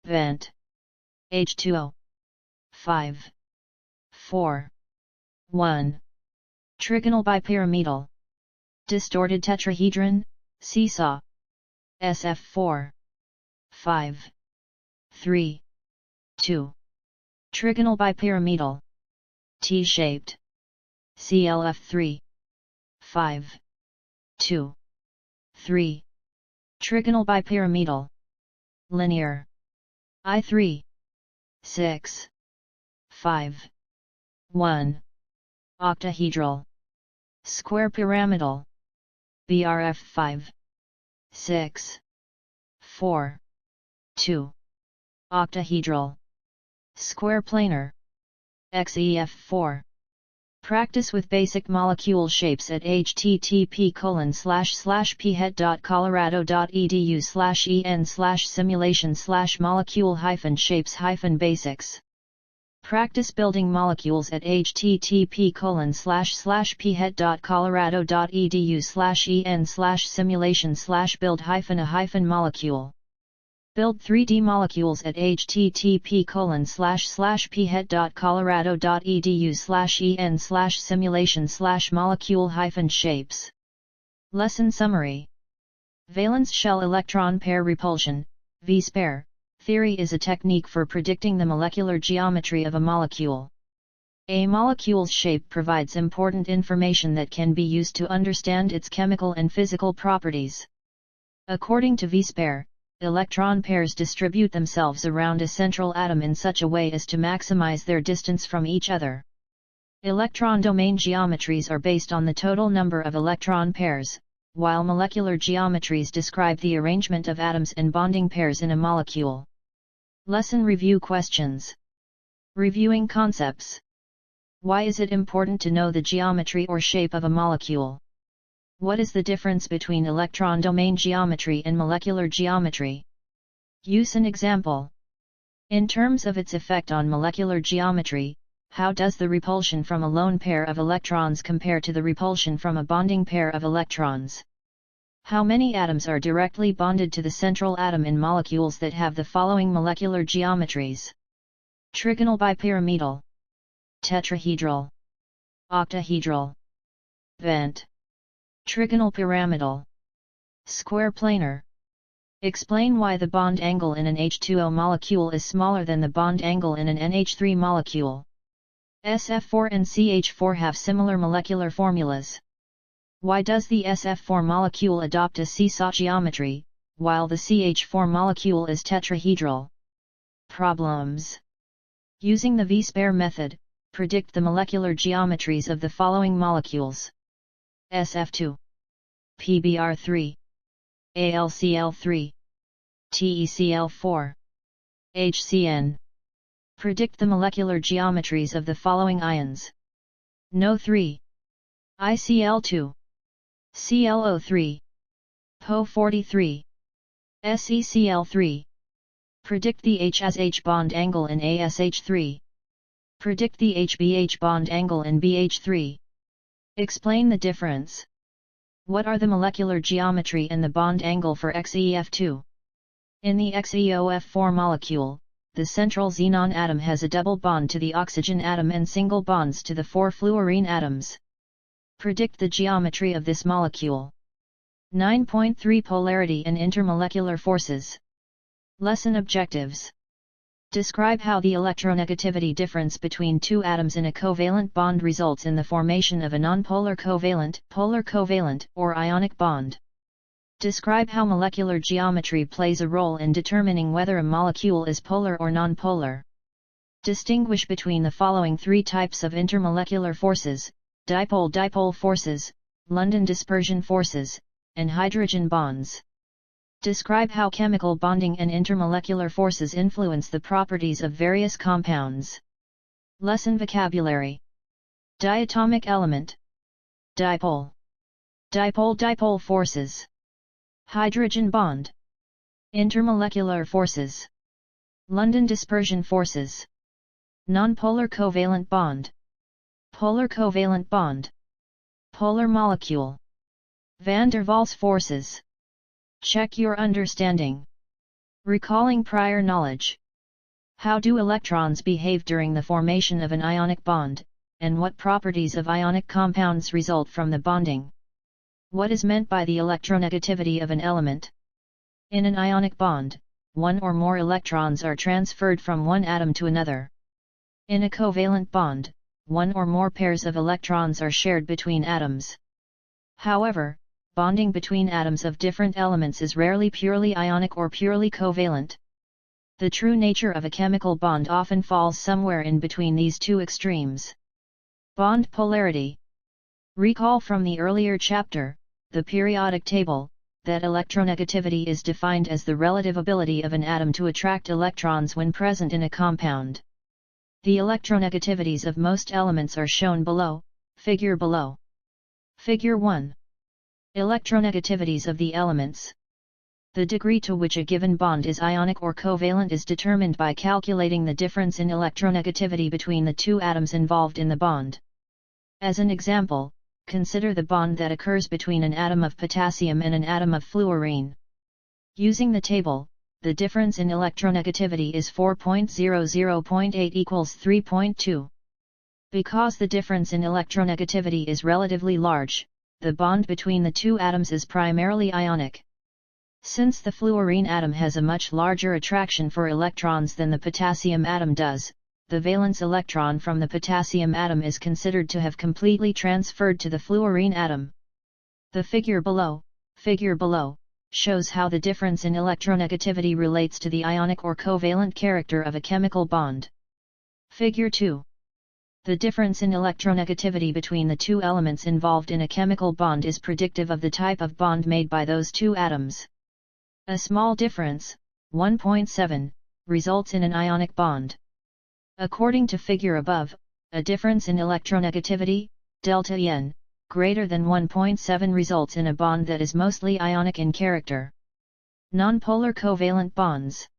Bent. H2O. 5. 4. 1. Trigonal bipyramidal. Distorted tetrahedron, seesaw. SF4. 5. 3. 2. Trigonal bipyramidal. T-shaped. CLF3. 5. 2. 3. Trigonal bipyramidal. Linear. I3. 6. 5. 1. Octahedral. Square pyramidal. BRF5. 6. 4. 2. Octahedral. Square planar. XEF4. Practice with basic molecule shapes at http://phet.colorado.edu/en/simulation/molecule-shapes-basics. Practice building molecules at http://phet.colorado.edu/en/simulation/build-a-molecule. Build 3D molecules at http://phet.colorado.edu/en/simulation/molecule-shapes. Lesson summary. Valence shell electron pair repulsion, V-spare, theory is a technique for predicting the molecular geometry of a molecule. A molecule's shape provides important information that can be used to understand its chemical and physical properties. According to V-spare, electron pairs distribute themselves around a central atom in such a way as to maximize their distance from each other. Electron domain geometries are based on the total number of electron pairs, while molecular geometries describe the arrangement of atoms and bonding pairs in a molecule. Lesson review questions. Reviewing concepts. Why is it important to know the geometry or shape of a molecule? What is the difference between electron domain geometry and molecular geometry? Use an example. In terms of its effect on molecular geometry, How does the repulsion from a lone pair of electrons compare to the repulsion from a bonding pair of electrons? How many atoms are directly bonded to the central atom in molecules that have the following molecular geometries? Trigonal bipyramidal, tetrahedral, octahedral, bent, trigonal pyramidal, square planar. Explain why the bond angle in an H2O molecule is smaller than the bond angle in an NH3 molecule. SF4 and CH4 have similar molecular formulas. Why does the SF4 molecule adopt a seesaw geometry, while the CH4 molecule is tetrahedral? Problems. Using the V-spare method, predict the molecular geometries of the following molecules: SF2, PBr3, AlCl3, TeCl4, HCN. Predict the molecular geometries of the following ions: NO3, ICl2, ClO3, PO43, SeCl3. Predict the H-as-H bond angle in AsH3. Predict the H-BH bond angle in BH3. Explain the difference. What are the molecular geometry and the bond angle for XeF2? In the XeOF4 molecule, the central xenon atom has a double bond to the oxygen atom and single bonds to the 4 fluorine atoms. Predict the geometry of this molecule. 9.3 Polarity and intermolecular forces. Lesson objectives. Describe how the electronegativity difference between two atoms in a covalent bond results in the formation of a nonpolar covalent, polar covalent, or ionic bond. Describe how molecular geometry plays a role in determining whether a molecule is polar or nonpolar. Distinguish between the following three types of intermolecular forces: dipole-dipole forces, London dispersion forces, and hydrogen bonds. Describe how chemical bonding and intermolecular forces influence the properties of various compounds. Lesson vocabulary. Diatomic element, dipole, dipole-dipole forces, hydrogen bond, intermolecular forces, London dispersion forces, nonpolar covalent bond, polar covalent bond, polar molecule, van der Waals forces. Check your understanding. Recalling prior knowledge. How do electrons behave during the formation of an ionic bond, and what properties of ionic compounds result from the bonding? What is meant by the electronegativity of an element? In an ionic bond, one or more electrons are transferred from one atom to another. In a covalent bond, one or more pairs of electrons are shared between atoms. However, bonding between atoms of different elements is rarely purely ionic or purely covalent. The true nature of a chemical bond often falls somewhere in between these two extremes. Bond polarity. Recall from the earlier chapter, the periodic table, that electronegativity is defined as the relative ability of an atom to attract electrons when present in a compound. The electronegativities of most elements are shown below, figure below. Figure 1. Electronegativities of the elements. The degree to which a given bond is ionic or covalent is determined by calculating the difference in electronegativity between the two atoms involved in the bond. As an example, consider the bond that occurs between an atom of potassium and an atom of fluorine. Using the table, the difference in electronegativity is 4.00.8 equals 3.2. Because the difference in electronegativity is relatively large, the bond between the two atoms is primarily ionic. Since the fluorine atom has a much larger attraction for electrons than the potassium atom does, the valence electron from the potassium atom is considered to have completely transferred to the fluorine atom. The figure below, shows how the difference in electronegativity relates to the ionic or covalent character of a chemical bond. Figure 2. The difference in electronegativity between the two elements involved in a chemical bond is predictive of the type of bond made by those two atoms. A small difference, 1.7, results in an ionic bond. According to figure above, a difference in electronegativity, delta N, greater than 1.7 results in a bond that is mostly ionic in character. Nonpolar covalent bonds.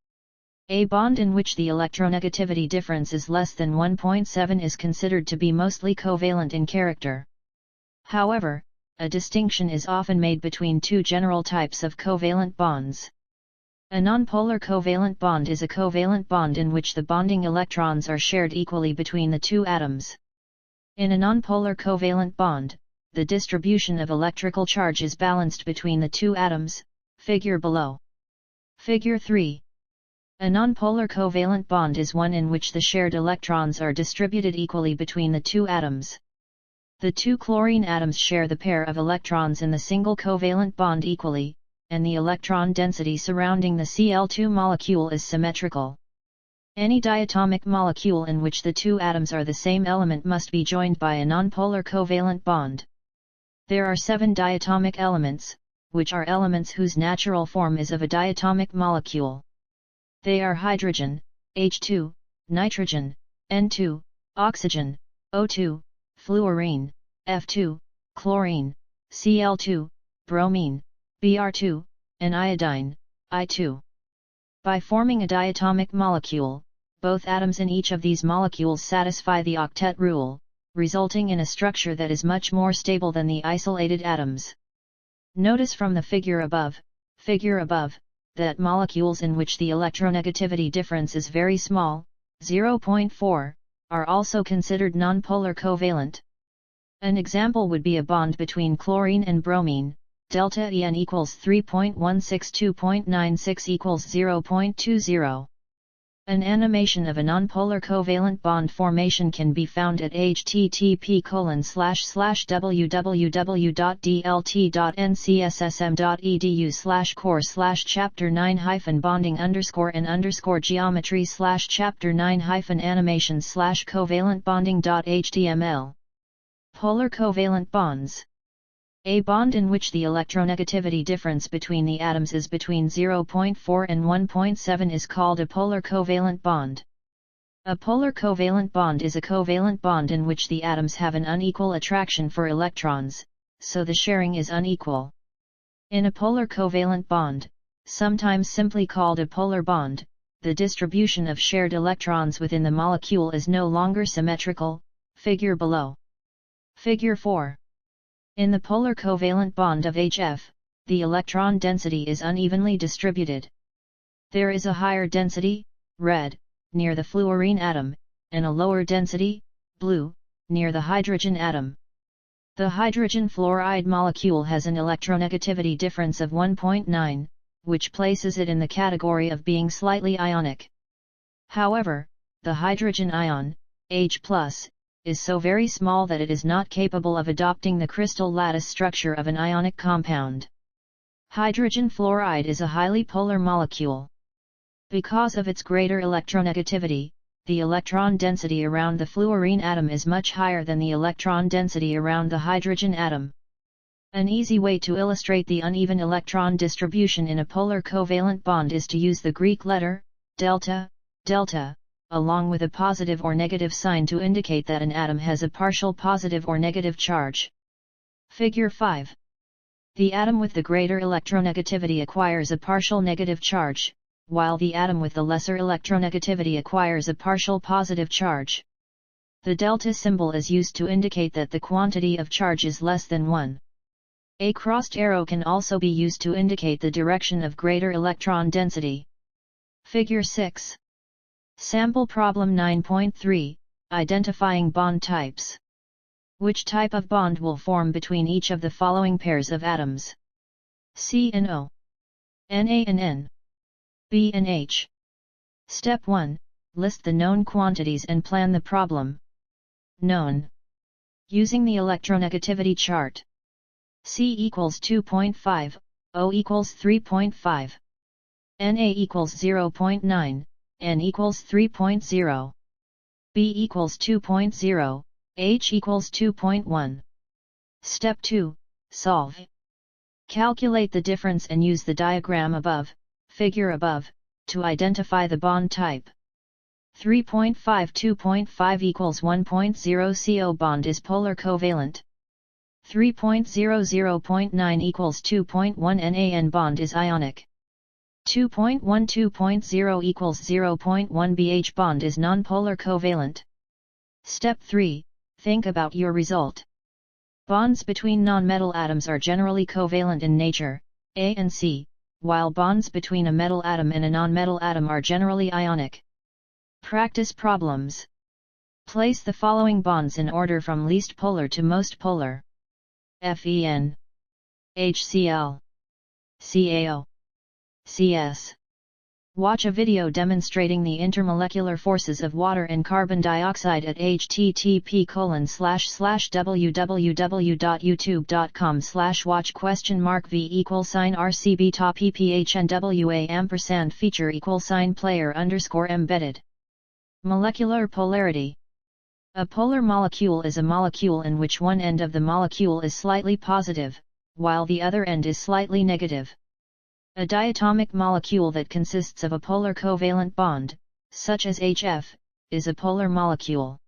A bond in which the electronegativity difference is less than 1.7 is considered to be mostly covalent in character. However, a distinction is often made between two general types of covalent bonds. A nonpolar covalent bond is a covalent bond in which the bonding electrons are shared equally between the two atoms. In a nonpolar covalent bond, the distribution of electrical charge is balanced between the two atoms, figure below. Figure 3. A nonpolar covalent bond is one in which the shared electrons are distributed equally between the two atoms. The two chlorine atoms share the pair of electrons in the single covalent bond equally, and the electron density surrounding the Cl2 molecule is symmetrical. Any diatomic molecule in which the two atoms are the same element must be joined by a nonpolar covalent bond. There are 7 diatomic elements, which are elements whose natural form is of a diatomic molecule. They are hydrogen, H2, nitrogen, N2, oxygen, O2, fluorine, F2, chlorine, Cl2, bromine, Br2, and iodine, I2. By forming a diatomic molecule, both atoms in each of these molecules satisfy the octet rule, resulting in a structure that is much more stable than the isolated atoms. Notice from the figure above, that molecules in which the electronegativity difference is very small, 0.4, are also considered nonpolar covalent. An example would be a bond between chlorine and bromine, delta En equals 3.162.96 equals 0.20. An animation of a nonpolar covalent bond formation can be found at http://www.dlt.ncsm.edu/core/chapter9-bonding_and_geometry/chapter9-animation/covalent-bonding.html. Polar covalent bonds. A bond in which the electronegativity difference between the atoms is between 0.4 and 1.7 is called a polar covalent bond. A polar covalent bond is a covalent bond in which the atoms have an unequal attraction for electrons, so the sharing is unequal. In a polar covalent bond, sometimes simply called a polar bond, the distribution of shared electrons within the molecule is no longer symmetrical, figure below. Figure 4. In the polar covalent bond of HF, the electron density is unevenly distributed. There is a higher density, red, near the fluorine atom, and a lower density, blue, near the hydrogen atom. The hydrogen fluoride molecule has an electronegativity difference of 1.9, which places it in the category of being slightly ionic. However, the hydrogen ion, H+, is so very small that it is not capable of adopting the crystal lattice structure of an ionic compound. Hydrogen fluoride is a highly polar molecule. Because of its greater electronegativity, the electron density around the fluorine atom is much higher than the electron density around the hydrogen atom. An easy way to illustrate the uneven electron distribution in a polar covalent bond is to use the Greek letter, delta, along with a positive or negative sign to indicate that an atom has a partial positive or negative charge. Figure 5. The atom with the greater electronegativity acquires a partial negative charge, while the atom with the lesser electronegativity acquires a partial positive charge. The delta symbol is used to indicate that the quantity of charge is less than 1. A crossed arrow can also be used to indicate the direction of greater electron density. Figure 6. Sample problem 9.3, Identifying bond types. Which type of bond will form between each of the following pairs of atoms? C and O. Na and N. B and H. Step 1. List the known quantities and plan the problem. Known. Using the electronegativity chart. C equals 2.5, O equals 3.5. Na equals 0.9. N equals 3.0. B equals 2.0, H equals 2.1. Step 2, Solve. Calculate the difference and use the diagram above, figure above, to identify the bond type. 3.5 2.5 equals 1.0 CO bond is polar covalent. 3.0 0.9 equals 2.1 NaN bond is ionic. 2.12.0 equals 0.1 BH bond is nonpolar covalent. Step 3. Think about your result. Bonds between nonmetal atoms are generally covalent in nature, A and C, while bonds between a metal atom and a nonmetal atom are generally ionic. Practice problems. Place the following bonds in order from least polar to most polar. FEN, HCl, CaO, CS. Watch a video demonstrating the intermolecular forces of water and carbon dioxide at http://www.youtube.com/watch?v=RCB top EPHNWA ampersand feature =player_embedded. Molecular polarity. A polar molecule is a molecule in which one end of the molecule is slightly positive, while the other end is slightly negative. A diatomic molecule that consists of a polar covalent bond, such as HF, is a polar molecule.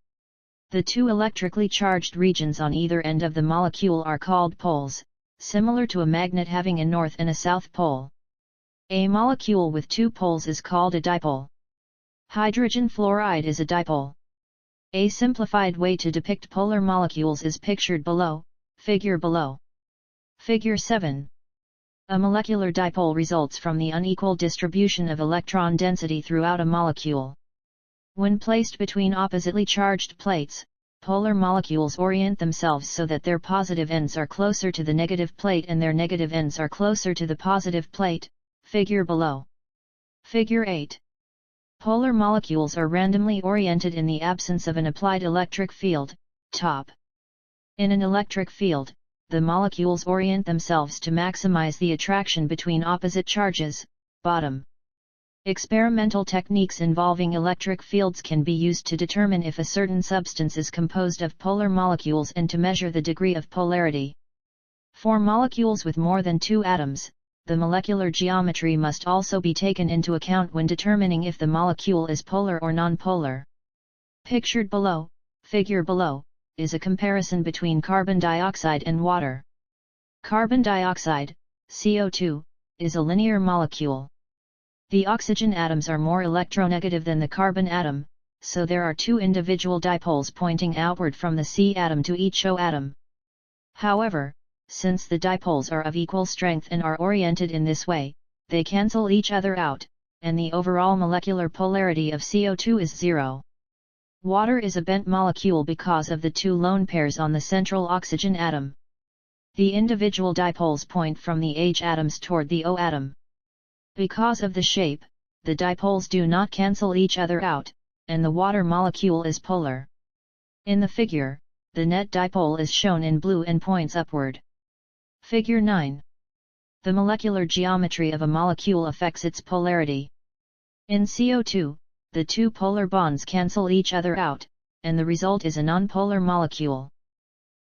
The two electrically charged regions on either end of the molecule are called poles, similar to a magnet having a north and a south pole. A molecule with two poles is called a dipole. Hydrogen fluoride is a dipole. A simplified way to depict polar molecules is pictured below, figure below. Figure 7. A molecular dipole results from the unequal distribution of electron density throughout a molecule. When placed between oppositely charged plates, polar molecules orient themselves so that their positive ends are closer to the negative plate and their negative ends are closer to the positive plate, figure below. Figure 8. Polar molecules are randomly oriented in the absence of an applied electric field, top. In an electric field, the molecules orient themselves to maximize the attraction between opposite charges, bottom. Experimental techniques involving electric fields can be used to determine if a certain substance is composed of polar molecules and to measure the degree of polarity. For molecules with more than two atoms, the molecular geometry must also be taken into account when determining if the molecule is polar or nonpolar. Pictured below, figure below, is a comparison between carbon dioxide and water. Carbon dioxide, CO2, is a linear molecule. The oxygen atoms are more electronegative than the carbon atom, so there are two individual dipoles pointing outward from the C atom to each O atom. However, since the dipoles are of equal strength and are oriented in this way, they cancel each other out, and the overall molecular polarity of CO2 is 0. Water is a bent molecule because of the two lone pairs on the central oxygen atom. The individual dipoles point from the H atoms toward the O atom. Because of the shape, the dipoles do not cancel each other out, and the water molecule is polar. In the figure, the net dipole is shown in blue and points upward. Figure 9. The molecular geometry of a molecule affects its polarity. In CO2, the two polar bonds cancel each other out, and the result is a nonpolar molecule.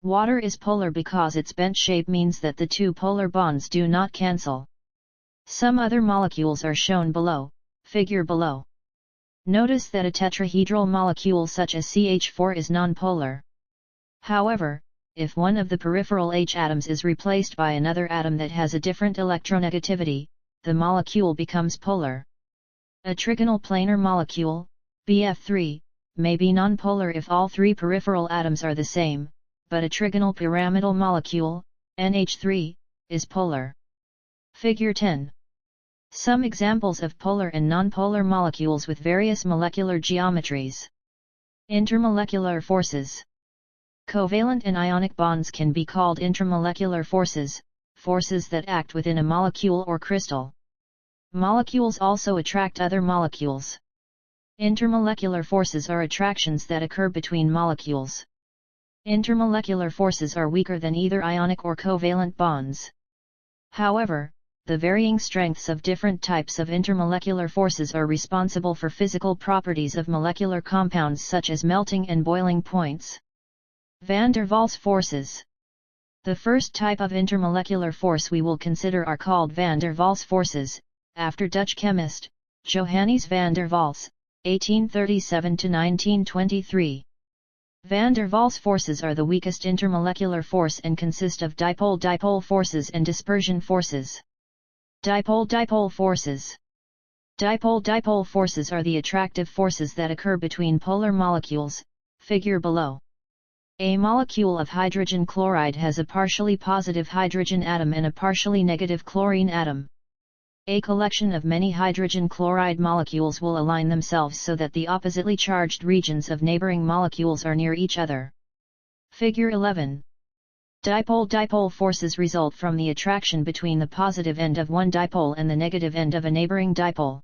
Water is polar because its bent shape means that the two polar bonds do not cancel. Some other molecules are shown below, figure below. Notice that a tetrahedral molecule such as CH4 is nonpolar. However, if one of the peripheral H atoms is replaced by another atom that has a different electronegativity, the molecule becomes polar. A trigonal planar molecule, BF3, may be nonpolar if all three peripheral atoms are the same, but a trigonal pyramidal molecule, NH3, is polar. Figure 10. Some examples of polar and nonpolar molecules with various molecular geometries. Intermolecular forces. Covalent and ionic bonds can be called intramolecular forces, forces that act within a molecule or crystal. Molecules also attract other molecules. Intermolecular forces are attractions that occur between molecules. Intermolecular forces are weaker than either ionic or covalent bonds. However, the varying strengths of different types of intermolecular forces are responsible for physical properties of molecular compounds such as melting and boiling points. Van der Waals forces. The first type of intermolecular force we will consider are called van der Waals forces, after Dutch chemist, Johannes van der Waals, 1837–1923. Van der Waals forces are the weakest intermolecular force and consist of dipole-dipole forces and dispersion forces. Dipole-dipole forces. Dipole-dipole forces are the attractive forces that occur between polar molecules, figure below. A molecule of hydrogen chloride has a partially positive hydrogen atom and a partially negative chlorine atom. A collection of many hydrogen chloride molecules will align themselves so that the oppositely charged regions of neighboring molecules are near each other. Figure 11. Dipole-dipole forces result from the attraction between the positive end of one dipole and the negative end of a neighboring dipole.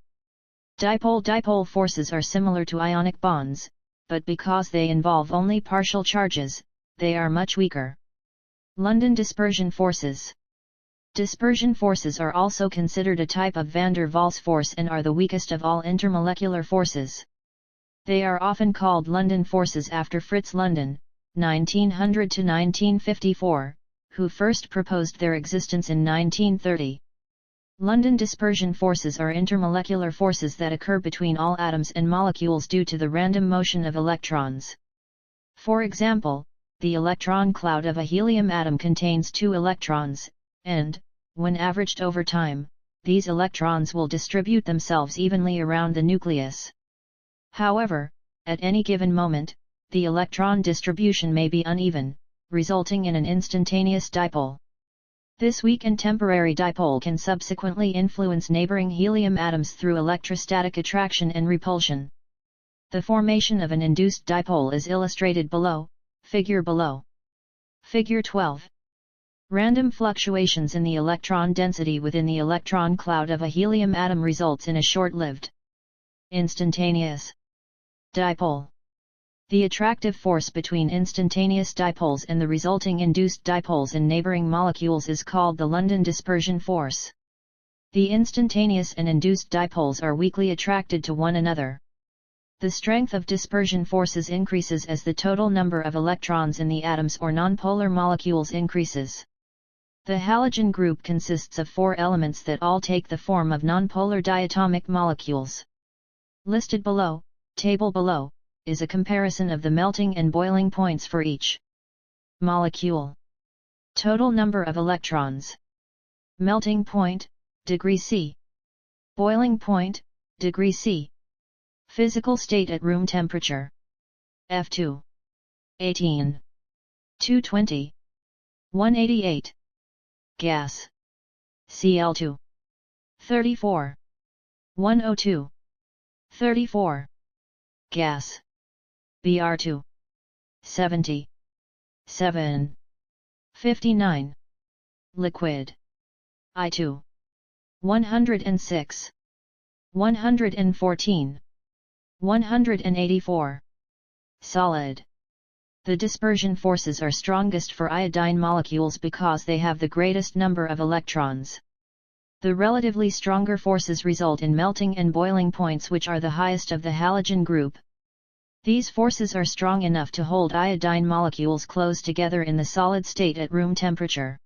Dipole-dipole forces are similar to ionic bonds, but because they involve only partial charges, they are much weaker. London dispersion forces. Dispersion forces are also considered a type of van der Waals force and are the weakest of all intermolecular forces. They are often called London forces after Fritz London, 1900 to 1954, who first proposed their existence in 1930. London dispersion forces are intermolecular forces that occur between all atoms and molecules due to the random motion of electrons. For example, the electron cloud of a helium atom contains 2 electrons, and, when averaged over time, these electrons will distribute themselves evenly around the nucleus. However, at any given moment, the electron distribution may be uneven, resulting in an instantaneous dipole. This weak and temporary dipole can subsequently influence neighboring helium atoms through electrostatic attraction and repulsion. The formation of an induced dipole is illustrated below, figure below. Figure 12. Random fluctuations in the electron density within the electron cloud of a helium atom results in a short-lived, instantaneous dipole. The attractive force between instantaneous dipoles and the resulting induced dipoles in neighboring molecules is called the London dispersion force. The instantaneous and induced dipoles are weakly attracted to one another. The strength of dispersion forces increases as the total number of electrons in the atoms or nonpolar molecules increases. The halogen group consists of 4 elements that all take the form of nonpolar diatomic molecules. Listed below, table below, is a comparison of the melting and boiling points for each molecule. Total number of electrons. Melting point, degree C. Boiling point, degree C. Physical state at room temperature. F2. 18. 220. 188. Gas. Cl2. 34. 102. 34. Gas. Br2. 70. 7. 59. Liquid. I2. 106. 114. 184. Solid. The dispersion forces are strongest for iodine molecules because they have the greatest number of electrons. The relatively stronger forces result in melting and boiling points which are the highest of the halogen group. These forces are strong enough to hold iodine molecules close together in the solid state at room temperature.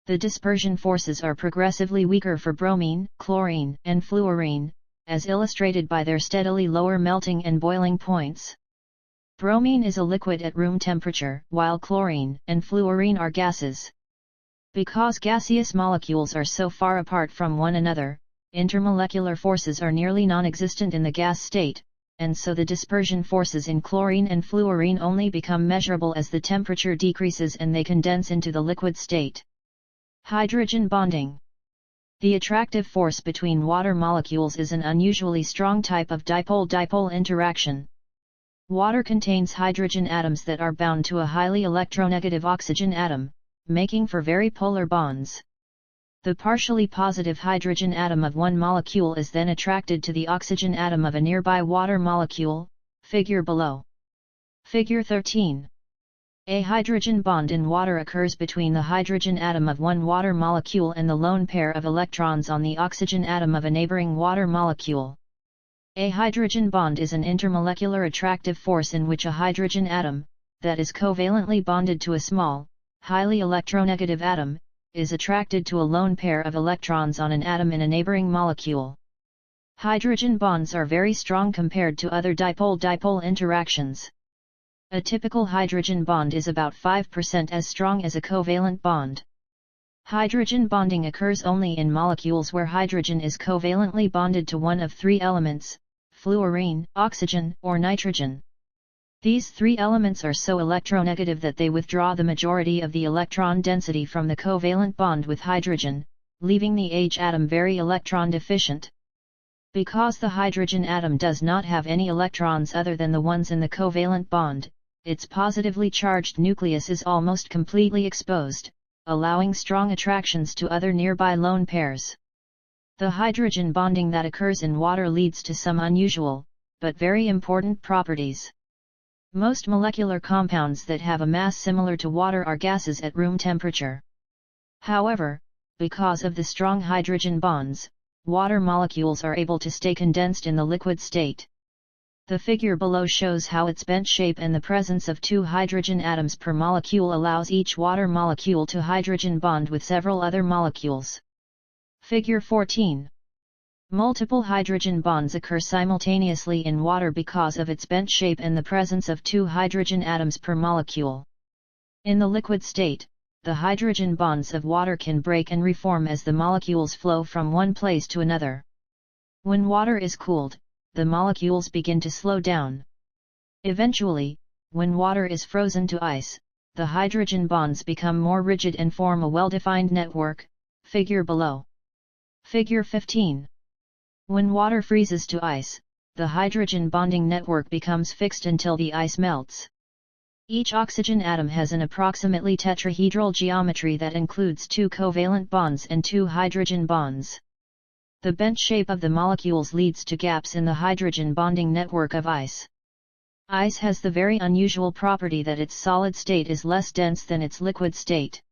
The dispersion forces are progressively weaker for bromine, chlorine, and fluorine, as illustrated by their steadily lower melting and boiling points. Bromine is a liquid at room temperature, while chlorine and fluorine are gases. Because gaseous molecules are so far apart from one another, intermolecular forces are nearly non-existent in the gas state, and so the dispersion forces in chlorine and fluorine only become measurable as the temperature decreases and they condense into the liquid state. Hydrogen bonding. The attractive force between water molecules is an unusually strong type of dipole-dipole interaction. Water contains hydrogen atoms that are bound to a highly electronegative oxygen atom, making for very polar bonds. The partially positive hydrogen atom of one molecule is then attracted to the oxygen atom of a nearby water molecule, figure below. Figure 13. A hydrogen bond in water occurs between the hydrogen atom of one water molecule and the lone pair of electrons on the oxygen atom of a neighboring water molecule. A hydrogen bond is an intermolecular attractive force in which a hydrogen atom, that is covalently bonded to a small, highly electronegative atom, is attracted to a lone pair of electrons on an atom in a neighboring molecule. Hydrogen bonds are very strong compared to other dipole-dipole interactions. A typical hydrogen bond is about 5% as strong as a covalent bond. Hydrogen bonding occurs only in molecules where hydrogen is covalently bonded to one of three elements: fluorine, oxygen, or nitrogen. These three elements are so electronegative that they withdraw the majority of the electron density from the covalent bond with hydrogen, leaving the H atom very electron deficient. Because the hydrogen atom does not have any electrons other than the ones in the covalent bond, its positively charged nucleus is almost completely exposed, allowing strong attractions to other nearby lone pairs. The hydrogen bonding that occurs in water leads to some unusual, but very important properties. Most molecular compounds that have a mass similar to water are gases at room temperature. However, because of the strong hydrogen bonds, water molecules are able to stay condensed in the liquid state. The figure below shows how its bent shape and the presence of two hydrogen atoms per molecule allows each water molecule to hydrogen bond with several other molecules. Figure 14. Multiple hydrogen bonds occur simultaneously in water because of its bent shape and the presence of two hydrogen atoms per molecule. In the liquid state, the hydrogen bonds of water can break and reform as the molecules flow from one place to another. When water is cooled, the molecules begin to slow down. Eventually, when water is frozen to ice, the hydrogen bonds become more rigid and form a well-defined network, figure below. Figure 15. When water freezes to ice, the hydrogen bonding network becomes fixed until the ice melts. Each oxygen atom has an approximately tetrahedral geometry that includes two covalent bonds and two hydrogen bonds. The bent shape of the molecules leads to gaps in the hydrogen bonding network of ice. Ice has the very unusual property that its solid state is less dense than its liquid state.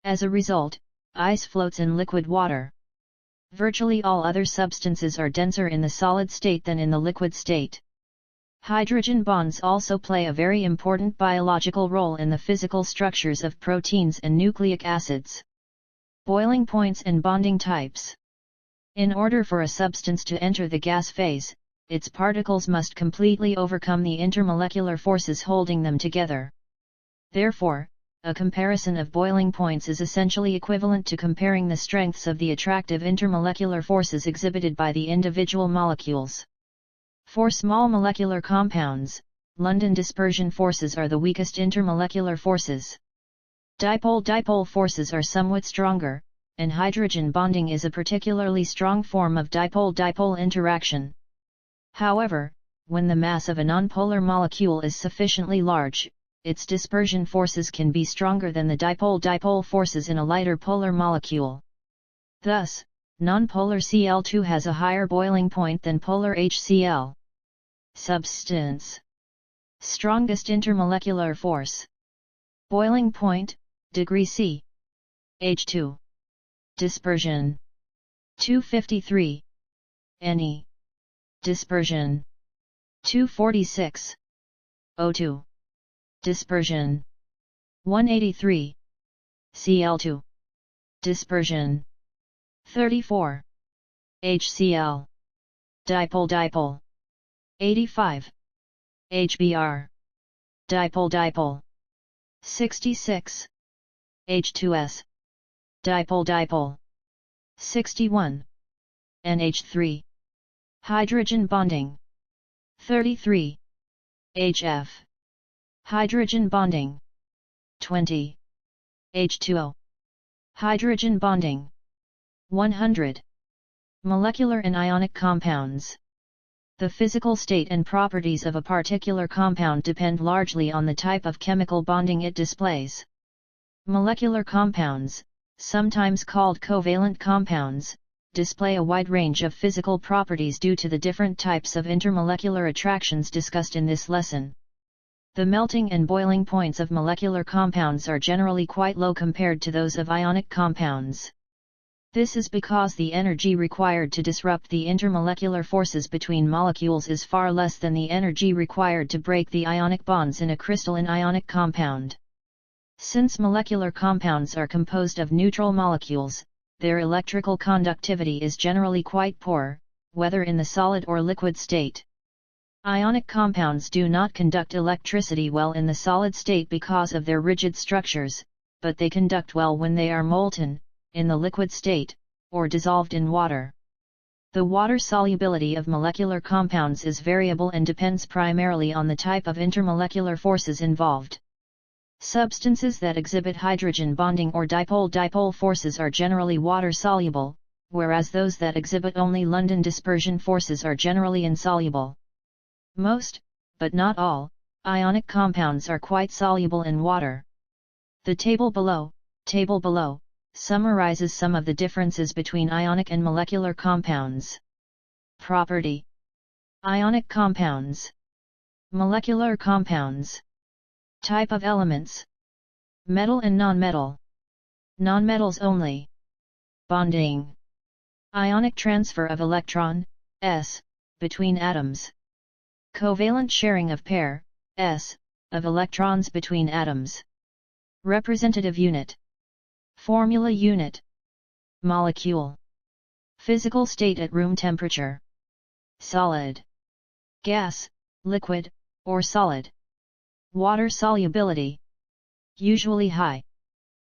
As a result, ice floats in liquid water. Virtually all other substances are denser in the solid state than in the liquid state. Hydrogen bonds also play a very important biological role in the physical structures of proteins and nucleic acids. Boiling points and bonding types. In order for a substance to enter the gas phase, its particles must completely overcome the intermolecular forces holding them together. Therefore, a comparison of boiling points is essentially equivalent to comparing the strengths of the attractive intermolecular forces exhibited by the individual molecules. For small molecular compounds, London dispersion forces are the weakest intermolecular forces. Dipole-dipole forces are somewhat stronger, and hydrogen bonding is a particularly strong form of dipole-dipole interaction. However, when the mass of a nonpolar molecule is sufficiently large, its dispersion forces can be stronger than the dipole-dipole forces in a lighter polar molecule. Thus, nonpolar Cl2 has a higher boiling point than polar HCl. Substance. Strongest intermolecular force. Boiling point, degree C. H2. Dispersion. 253. Ne. Dispersion. 246. O2. Dispersion. 183. Cl2. Dispersion. 34. HCl. Dipole-dipole. 85. HBr. Dipole-dipole. 66. H2S. Dipole-dipole. 61. NH3. Hydrogen bonding. 33. HF. Hydrogen bonding. 20. H2O. Hydrogen bonding. 100. Molecular and ionic compounds. The physical state and properties of a particular compound depend largely on the type of chemical bonding it displays. Molecular compounds, sometimes called covalent compounds, display a wide range of physical properties due to the different types of intermolecular attractions discussed in this lesson. The melting and boiling points of molecular compounds are generally quite low compared to those of ionic compounds. This is because the energy required to disrupt the intermolecular forces between molecules is far less than the energy required to break the ionic bonds in a crystalline ionic compound. Since molecular compounds are composed of neutral molecules, their electrical conductivity is generally quite poor, whether in the solid or liquid state. Ionic compounds do not conduct electricity well in the solid state because of their rigid structures, but they conduct well when they are molten, in the liquid state, or dissolved in water. The water solubility of molecular compounds is variable and depends primarily on the type of intermolecular forces involved. Substances that exhibit hydrogen bonding or dipole-dipole forces are generally water-soluble, whereas those that exhibit only London dispersion forces are generally insoluble. Most, but not all, ionic compounds are quite soluble in water. The table below summarizes some of the differences between ionic and molecular compounds. Property: Ionic compounds. Molecular compounds. Type of elements: metal and nonmetal. Nonmetals only. Bonding: ionic transfer of electron, s, between atoms. Covalent sharing of pair, s, of electrons between atoms. Representative unit. Formula unit. Molecule. Physical state at room temperature. Solid. Gas, liquid, or solid. Water solubility. Usually high.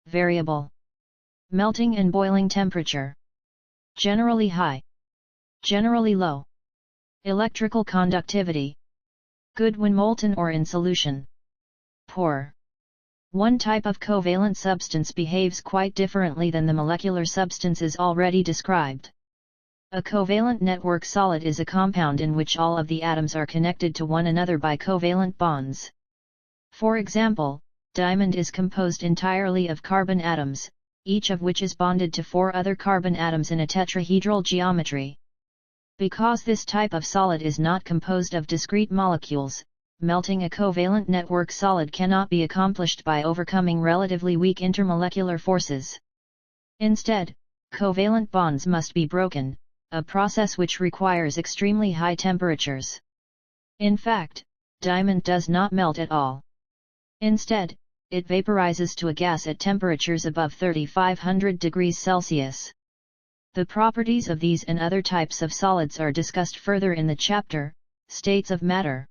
Variable. Melting and boiling temperature. Generally high. Generally low. Electrical conductivity. Good when molten or in solution. Poor. One type of covalent substance behaves quite differently than the molecular substances already described. A covalent network solid is a compound in which all of the atoms are connected to one another by covalent bonds. For example, diamond is composed entirely of carbon atoms, each of which is bonded to 4 other carbon atoms in a tetrahedral geometry. Because this type of solid is not composed of discrete molecules, melting a covalent network solid cannot be accomplished by overcoming relatively weak intermolecular forces. Instead, covalent bonds must be broken, a process which requires extremely high temperatures. In fact, diamond does not melt at all. Instead, it vaporizes to a gas at temperatures above 3500 degrees Celsius. The properties of these and other types of solids are discussed further in the chapter, States of Matter.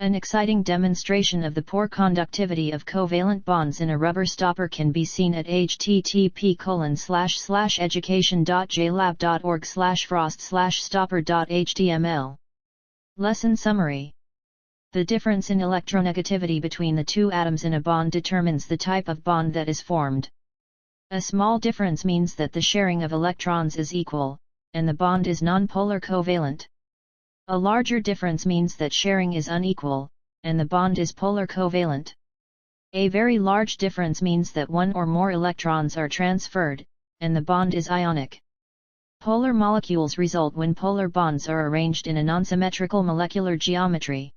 An exciting demonstration of the poor conductivity of covalent bonds in a rubber stopper can be seen at http://education.jlab.org/frost/stopper.html. Lesson Summary. The difference in electronegativity between the two atoms in a bond determines the type of bond that is formed. A small difference means that the sharing of electrons is equal, and the bond is nonpolar covalent. A larger difference means that sharing is unequal, and the bond is polar covalent. A very large difference means that one or more electrons are transferred, and the bond is ionic. Polar molecules result when polar bonds are arranged in a non-symmetrical molecular geometry.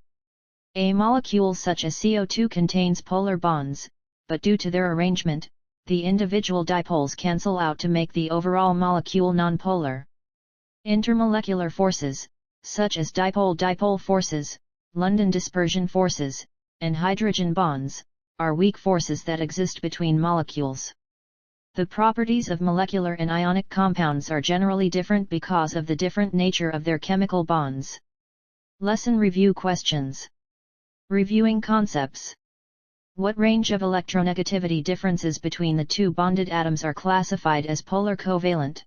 A molecule such as CO2 contains polar bonds, but due to their arrangement, the individual dipoles cancel out to make the overall molecule nonpolar. Intermolecular forces, such as dipole-dipole forces, London dispersion forces, and hydrogen bonds, are weak forces that exist between molecules. The properties of molecular and ionic compounds are generally different because of the different nature of their chemical bonds. Lesson Review Questions. Reviewing concepts. What range of electronegativity differences between the two bonded atoms are classified as polar covalent?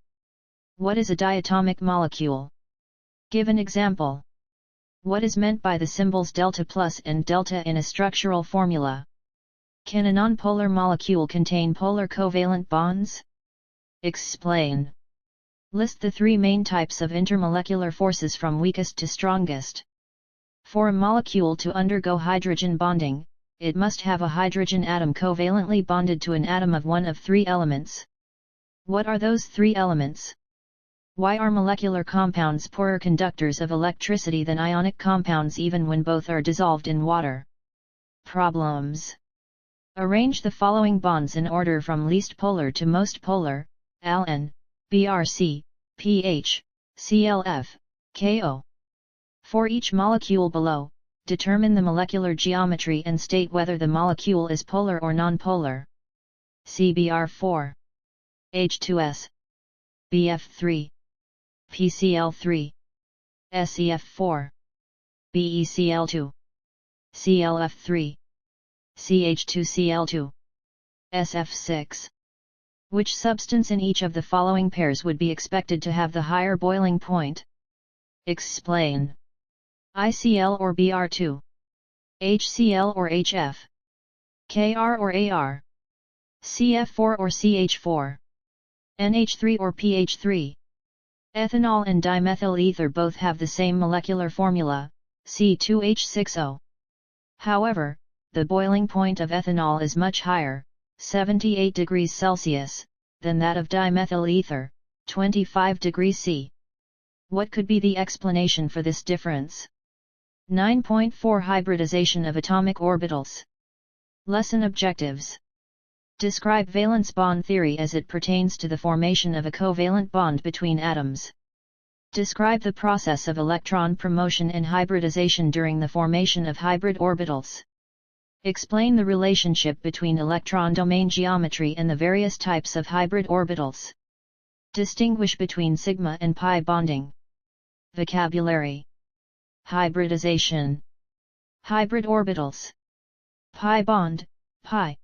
What is a diatomic molecule? Give an example. What is meant by the symbols delta plus and delta in a structural formula? Can a nonpolar molecule contain polar covalent bonds? Explain. List the 3 main types of intermolecular forces from weakest to strongest. For a molecule to undergo hydrogen bonding, it must have a hydrogen atom covalently bonded to an atom of one of 3 elements. What are those 3 elements? Why are molecular compounds poorer conductors of electricity than ionic compounds even when both are dissolved in water? Problems. Arrange the following bonds in order from least polar to most polar: Al-N, Br-C, pH, ClF, Ko. For each molecule below, determine the molecular geometry and state whether the molecule is polar or nonpolar. Cbr4, H2S, Bf3, PCl3, SEF4, BeCl2, ClF3, CH2Cl2, SF6. Which substance in each of the following pairs would be expected to have the higher boiling point? Explain. ICl or Br2? HCl or HF? Kr or Ar? CF4 or CH4? NH3 or pH3? Ethanol and dimethyl ether both have the same molecular formula, C2H6O. However, the boiling point of ethanol is much higher, 78 degrees Celsius, than that of dimethyl ether, 25 degrees C. What could be the explanation for this difference? 9.4 Hybridization of atomic orbitals. Lesson objectives. Describe valence bond theory as it pertains to the formation of a covalent bond between atoms. Describe the process of electron promotion and hybridization during the formation of hybrid orbitals. Explain the relationship between electron domain geometry and the various types of hybrid orbitals. Distinguish between sigma and pi bonding. Vocabulary. Hybridization. Hybrid orbitals. Pi bond, pi.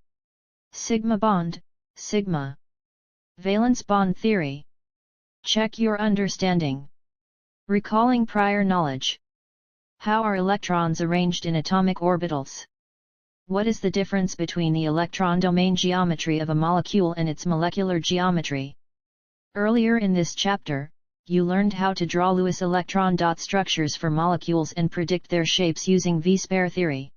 Sigma bond, sigma. Valence bond theory. Check your understanding. Recalling prior knowledge. How are electrons arranged in atomic orbitals? What is the difference between the electron domain geometry of a molecule and its molecular geometry? Earlier in this chapter, you learned how to draw Lewis electron dot structures for molecules and predict their shapes using V-spare theory.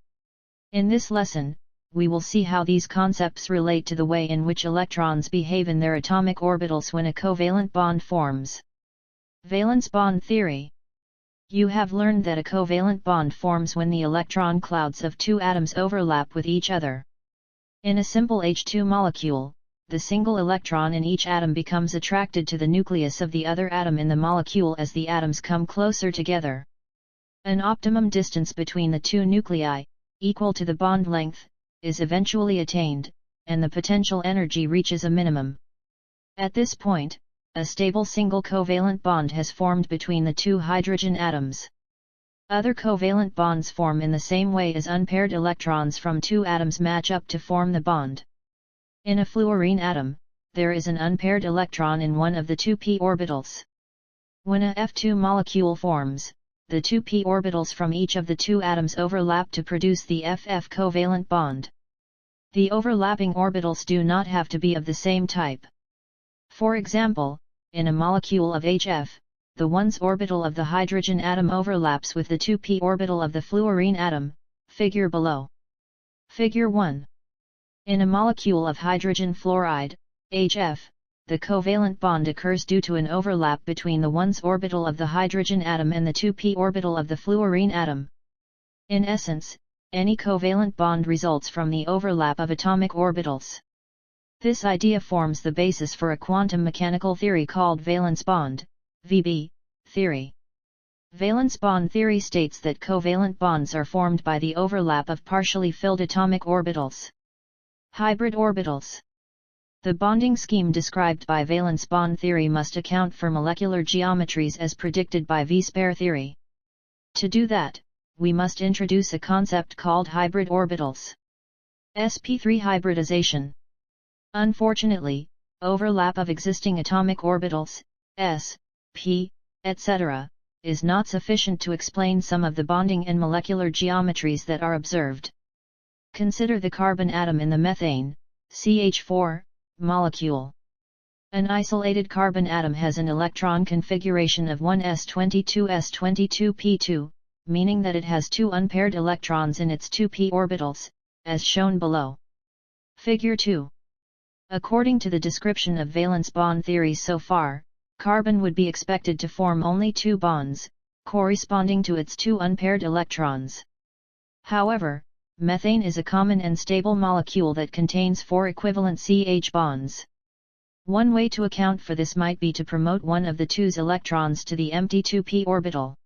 In this lesson, we will see how these concepts relate to the way in which electrons behave in their atomic orbitals when a covalent bond forms. Valence bond theory. You have learned that a covalent bond forms when the electron clouds of two atoms overlap with each other. In a simple H2 molecule, the single electron in each atom becomes attracted to the nucleus of the other atom in the molecule as the atoms come closer together. An optimum distance between the two nuclei, equal to the bond length, is eventually attained, and the potential energy reaches a minimum. At this point, a stable single covalent bond has formed between the two hydrogen atoms. Other covalent bonds form in the same way as unpaired electrons from two atoms match up to form the bond. In a fluorine atom, there is an unpaired electron in one of the two p orbitals. When a F2 molecule forms, the two p orbitals from each of the two atoms overlap to produce the FF covalent bond. The overlapping orbitals do not have to be of the same type. For example, in a molecule of HF, the 1s orbital of the hydrogen atom overlaps with the 2p orbital of the fluorine atom, figure below. Figure 1. In a molecule of hydrogen fluoride, HF, the covalent bond occurs due to an overlap between the 1s orbital of the hydrogen atom and the 2p orbital of the fluorine atom. In essence, any covalent bond results from the overlap of atomic orbitals. This idea forms the basis for a quantum mechanical theory called valence bond, VB, theory. Valence bond theory states that covalent bonds are formed by the overlap of partially filled atomic orbitals. Hybrid orbitals. The bonding scheme described by valence bond theory must account for molecular geometries as predicted by V-spare theory. To do that, we must introduce a concept called hybrid orbitals. sp3 hybridization. Unfortunately, overlap of existing atomic orbitals, s, p, etc., is not sufficient to explain some of the bonding and molecular geometries that are observed. Consider the carbon atom in the methane, CH4, molecule. An isolated carbon atom has an electron configuration of 1s22s22p2, meaning that it has two unpaired electrons in its 2p orbitals, as shown below. Figure 2. According to the description of valence bond theory so far, carbon would be expected to form only two bonds, corresponding to its two unpaired electrons. However, methane is a common and stable molecule that contains four equivalent CH bonds. One way to account for this might be to promote one of the two's electrons to the empty 2p orbital.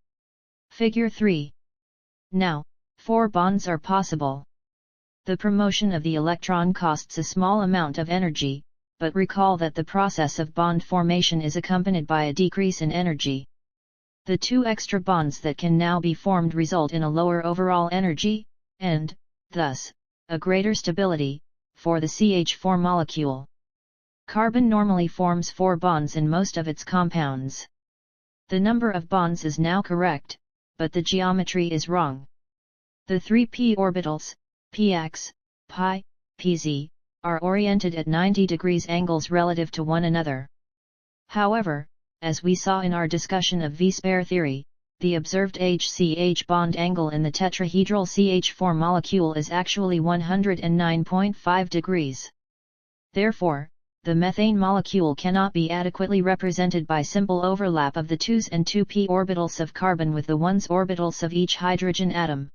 Figure 3. Now, four bonds are possible. The promotion of the electron costs a small amount of energy, but recall that the process of bond formation is accompanied by a decrease in energy. The two extra bonds that can now be formed result in a lower overall energy, and, thus, a greater stability, for the CH4 molecule. Carbon normally forms 4 bonds in most of its compounds. The number of bonds is now correct, but the geometry is wrong. The 3 p orbitals, px, pi, pz, are oriented at 90 degrees angles relative to one another. However, as we saw in our discussion of V-spare theory, the observed HCH bond angle in the tetrahedral CH4 molecule is actually 109.5 degrees. Therefore, the methane molecule cannot be adequately represented by simple overlap of the 2s and 2p orbitals of carbon with the 1s orbitals of each hydrogen atom.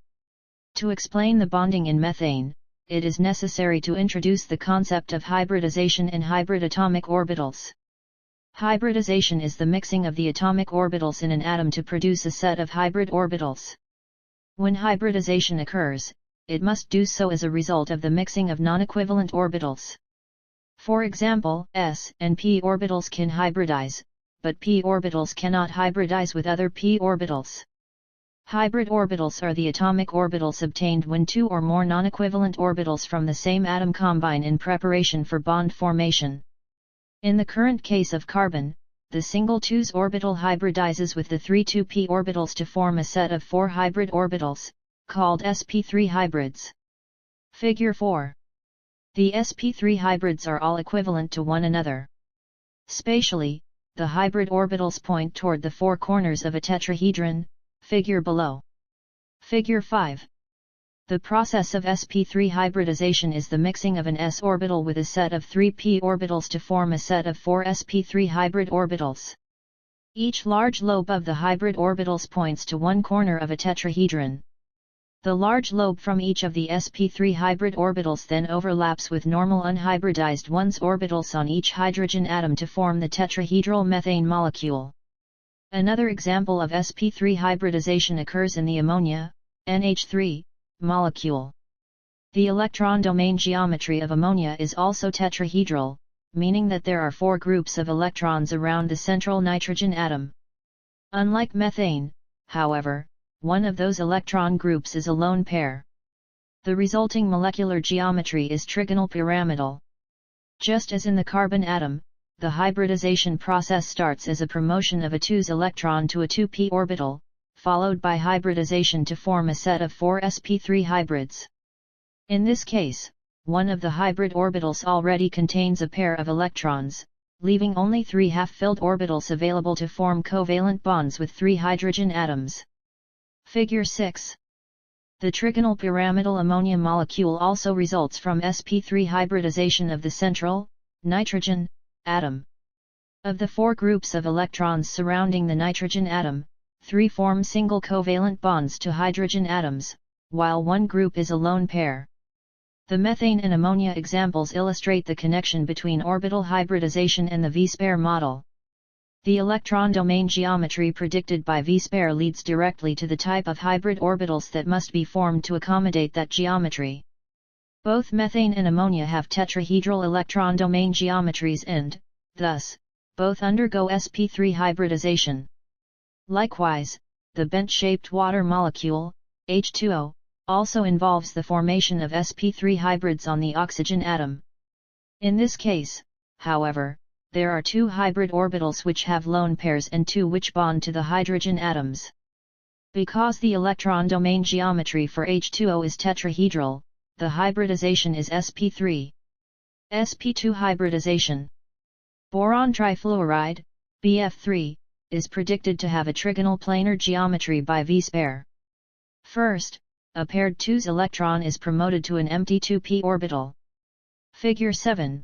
To explain the bonding in methane, it is necessary to introduce the concept of hybridization in hybrid atomic orbitals. Hybridization is the mixing of the atomic orbitals in an atom to produce a set of hybrid orbitals. When hybridization occurs, it must do so as a result of the mixing of non-equivalent orbitals. For example, s and p orbitals can hybridize, but p orbitals cannot hybridize with other p orbitals. Hybrid orbitals are the atomic orbitals obtained when 2 or more non-equivalent orbitals from the same atom combine in preparation for bond formation. In the current case of carbon, the single 2s orbital hybridizes with the 3 2p orbitals to form a set of 4 hybrid orbitals, called sp3 hybrids. Figure 4. The sp3 hybrids are all equivalent to one another. Spatially, the hybrid orbitals point toward the 4 corners of a tetrahedron, figure below. Figure 5. The process of sp3 hybridization is the mixing of an s orbital with a set of 3 p orbitals to form a set of 4 sp3 hybrid orbitals. Each large lobe of the hybrid orbitals points to one corner of a tetrahedron. The large lobe from each of the sp3 hybrid orbitals then overlaps with normal unhybridized 1s orbitals on each hydrogen atom to form the tetrahedral methane molecule. Another example of sp3 hybridization occurs in the ammonia, NH3, molecule. The electron domain geometry of ammonia is also tetrahedral, meaning that there are 4 groups of electrons around the central nitrogen atom. Unlike methane, however, one of those electron groups is a lone pair. The resulting molecular geometry is trigonal pyramidal. Just as in the carbon atom, the hybridization process starts as a promotion of a 2s electron to a 2p orbital, followed by hybridization to form a set of 4 sp3 hybrids. In this case, one of the hybrid orbitals already contains a pair of electrons, leaving only 3 half-filled orbitals available to form covalent bonds with 3 hydrogen atoms. Figure 6. The trigonal pyramidal ammonia molecule also results from sp3 hybridization of the central, nitrogen, atom. Of the 4 groups of electrons surrounding the nitrogen atom, 3 form single covalent bonds to hydrogen atoms, while 1 group is a lone pair. The methane and ammonia examples illustrate the connection between orbital hybridization and the V-spare model. The electron domain geometry predicted by V-spare leads directly to the type of hybrid orbitals that must be formed to accommodate that geometry. Both methane and ammonia have tetrahedral electron domain geometries and, thus, both undergo sp3 hybridization. Likewise, the bent-shaped water molecule, H2O, also involves the formation of sp3 hybrids on the oxygen atom. In this case, however, there are 2 hybrid orbitals which have lone pairs and 2 which bond to the hydrogen atoms. Because the electron domain geometry for H2O is tetrahedral, the hybridization is sp3. sp2 hybridization. Boron trifluoride, Bf3, is predicted to have a trigonal planar geometry by V-spare. First, a paired 2s electron is promoted to an empty 2p orbital. Figure 7.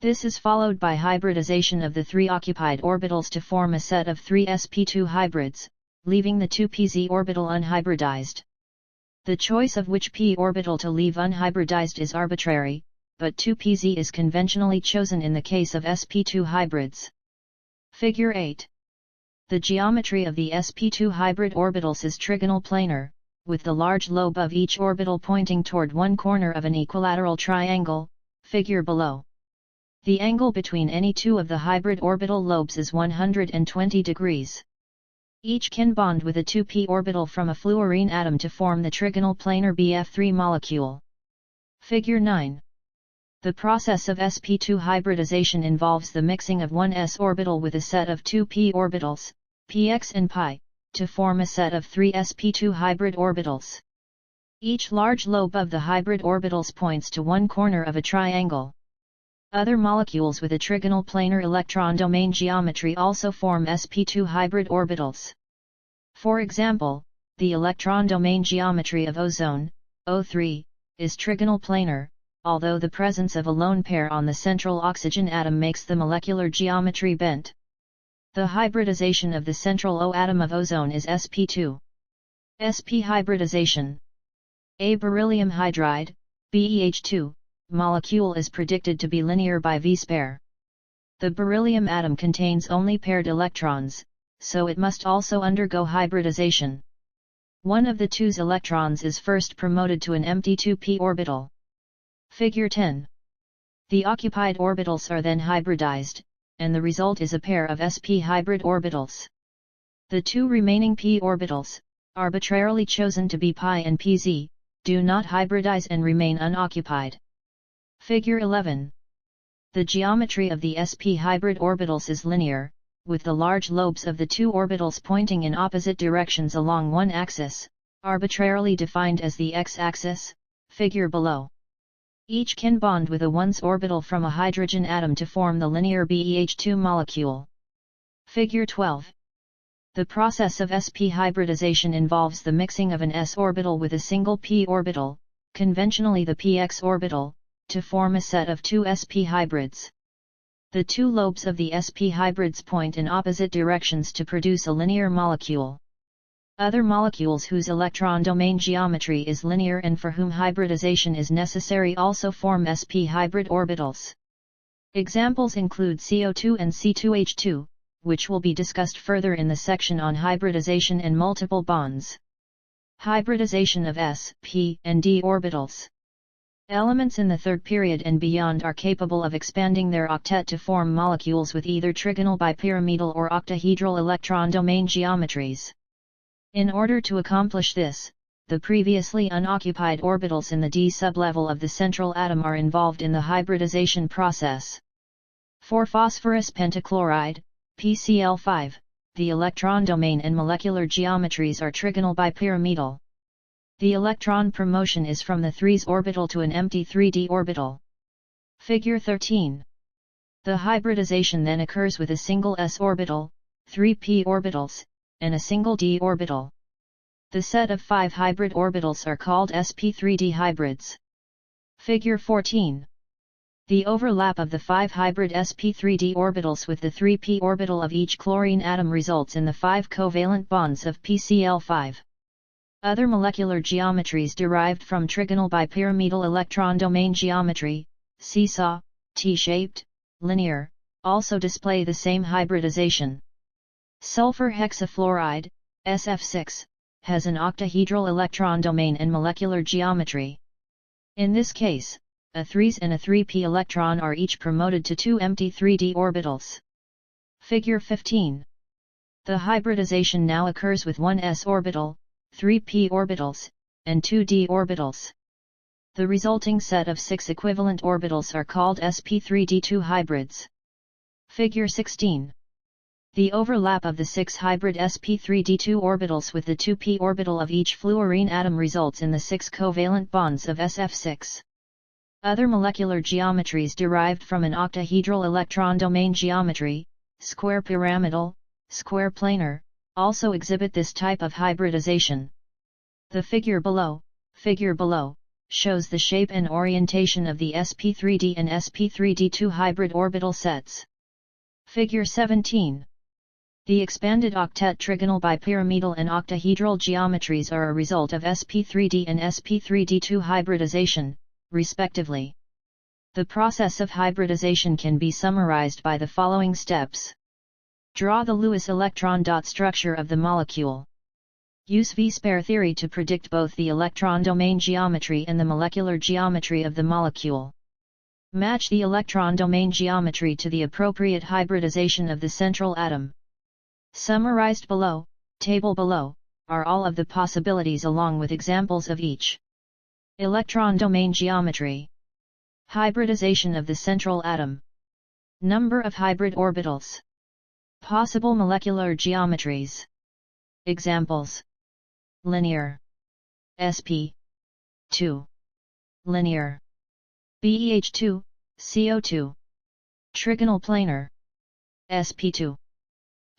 This is followed by hybridization of the 3 occupied orbitals to form a set of 3 sp2 hybrids, leaving the 2pz orbital unhybridized. The choice of which p orbital to leave unhybridized is arbitrary, but 2pz is conventionally chosen in the case of sp2 hybrids. Figure 8. The geometry of the sp2 hybrid orbitals is trigonal planar, with the large lobe of each orbital pointing toward one corner of an equilateral triangle, figure below. The angle between any 2 of the hybrid orbital lobes is 120 degrees. Each can bond with a 2p orbital from a fluorine atom to form the trigonal planar Bf3 molecule. Figure 9. The process of sp2 hybridization involves the mixing of one s orbital with a set of two p orbitals, px and pi, to form a set of three sp2 hybrid orbitals. Each large lobe of the hybrid orbitals points to one corner of a triangle. Other molecules with a trigonal planar electron domain geometry also form sp2 hybrid orbitals. For example, the electron domain geometry of ozone, O3, is trigonal planar, although the presence of a lone pair on the central oxygen atom makes the molecular geometry bent. The hybridization of the central O atom of ozone is sp2. Sp hybridization. A beryllium hydride, BeH2, molecule is predicted to be linear by V-spare. The beryllium atom contains only paired electrons, so it must also undergo hybridization. One of the two's electrons is first promoted to an empty 2p orbital. Figure 10. The occupied orbitals are then hybridized, and the result is a pair of sp hybrid orbitals. The two remaining p orbitals, arbitrarily chosen to be pi and pz, do not hybridize and remain unoccupied. Figure 11. The geometry of the sp hybrid orbitals is linear, with the large lobes of the two orbitals pointing in opposite directions along one axis, arbitrarily defined as the x-axis, figure below. Each can bond with a 1s orbital from a hydrogen atom to form the linear BeH2 molecule. Figure 12. The process of sp hybridization involves the mixing of an s orbital with a single p orbital, conventionally the px orbital, to form a set of two sp hybrids. The two lobes of the sp hybrids point in opposite directions to produce a linear molecule. Other molecules whose electron domain geometry is linear and for whom hybridization is necessary also form sp hybrid orbitals. Examples include CO2 and C2H2, which will be discussed further in the section on hybridization and multiple bonds. Hybridization of s, p, and d orbitals. Elements in the third period and beyond are capable of expanding their octet to form molecules with either trigonal bipyramidal or octahedral electron domain geometries. In order to accomplish this, the previously unoccupied orbitals in the d sublevel of the central atom are involved in the hybridization process. For phosphorus pentachloride, PCl5, the electron domain and molecular geometries are trigonal bipyramidal. The electron promotion is from the 3s orbital to an empty 3d orbital. Figure 13. The hybridization then occurs with a single s orbital, 3 p orbitals, and a single d orbital. The set of 5 hybrid orbitals are called sp3d hybrids. Figure 14. The overlap of the 5 hybrid sp3d orbitals with the 3p orbital of each chlorine atom results in the 5 covalent bonds of PCl5. Other molecular geometries derived from trigonal bipyramidal electron domain geometry, seesaw, T-shaped, linear, also display the same hybridization. Sulfur hexafluoride, SF6, has an octahedral electron domain and molecular geometry. In this case, a 3s and a 3p electron are each promoted to 2 empty 3d orbitals. Figure 15. The hybridization now occurs with one s orbital, 3p orbitals, and 2d orbitals. The resulting set of 6 equivalent orbitals are called sp3d2 hybrids. Figure 16. The overlap of the 6 hybrid sp3d2 orbitals with the 2p orbital of each fluorine atom results in the 6 covalent bonds of SF6. Other molecular geometries derived from an octahedral electron domain geometry, square pyramidal, square planar, also exhibit this type of hybridization. The figure below, shows the shape and orientation of the sp3d and sp3d2 hybrid orbital sets. Figure 17. The expanded octet trigonal bipyramidal and octahedral geometries are a result of sp3d and sp3d2 hybridization, respectively. The process of hybridization can be summarized by the following steps. Draw the Lewis electron dot structure of the molecule. Use V-spare theory to predict both the electron domain geometry and the molecular geometry of the molecule. Match the electron domain geometry to the appropriate hybridization of the central atom. Summarized below, table below, are all of the possibilities along with examples of each. Electron domain geometry. Hybridization of the central atom. Number of hybrid orbitals. Possible molecular geometries. Examples. Linear. sp. 2. Linear. BeH2, CO2. Trigonal planar. sp2.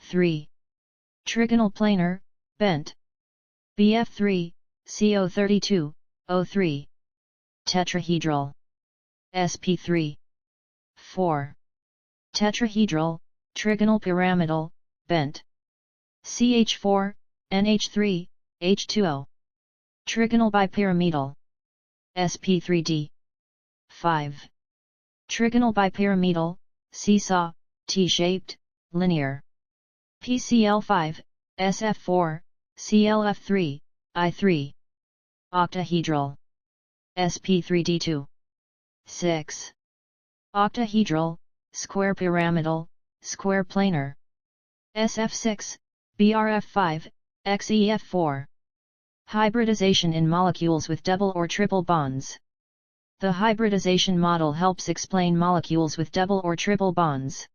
3. Trigonal planar, bent. BF3, CO32, O3. Tetrahedral. sp3. 4. Tetrahedral, trigonal pyramidal, bent. CH4, NH3, H2O. Trigonal bipyramidal. sp3d. 5. Trigonal bipyramidal, seesaw, T-shaped, linear. PCl5, SF4, ClF3, I3. Octahedral. sp3d2. 6. Octahedral, square pyramidal, square planar. SF6, BRF5, XEF4. Hybridization in molecules with double or triple bonds. The hybridization model helps explain molecules with double or triple bonds.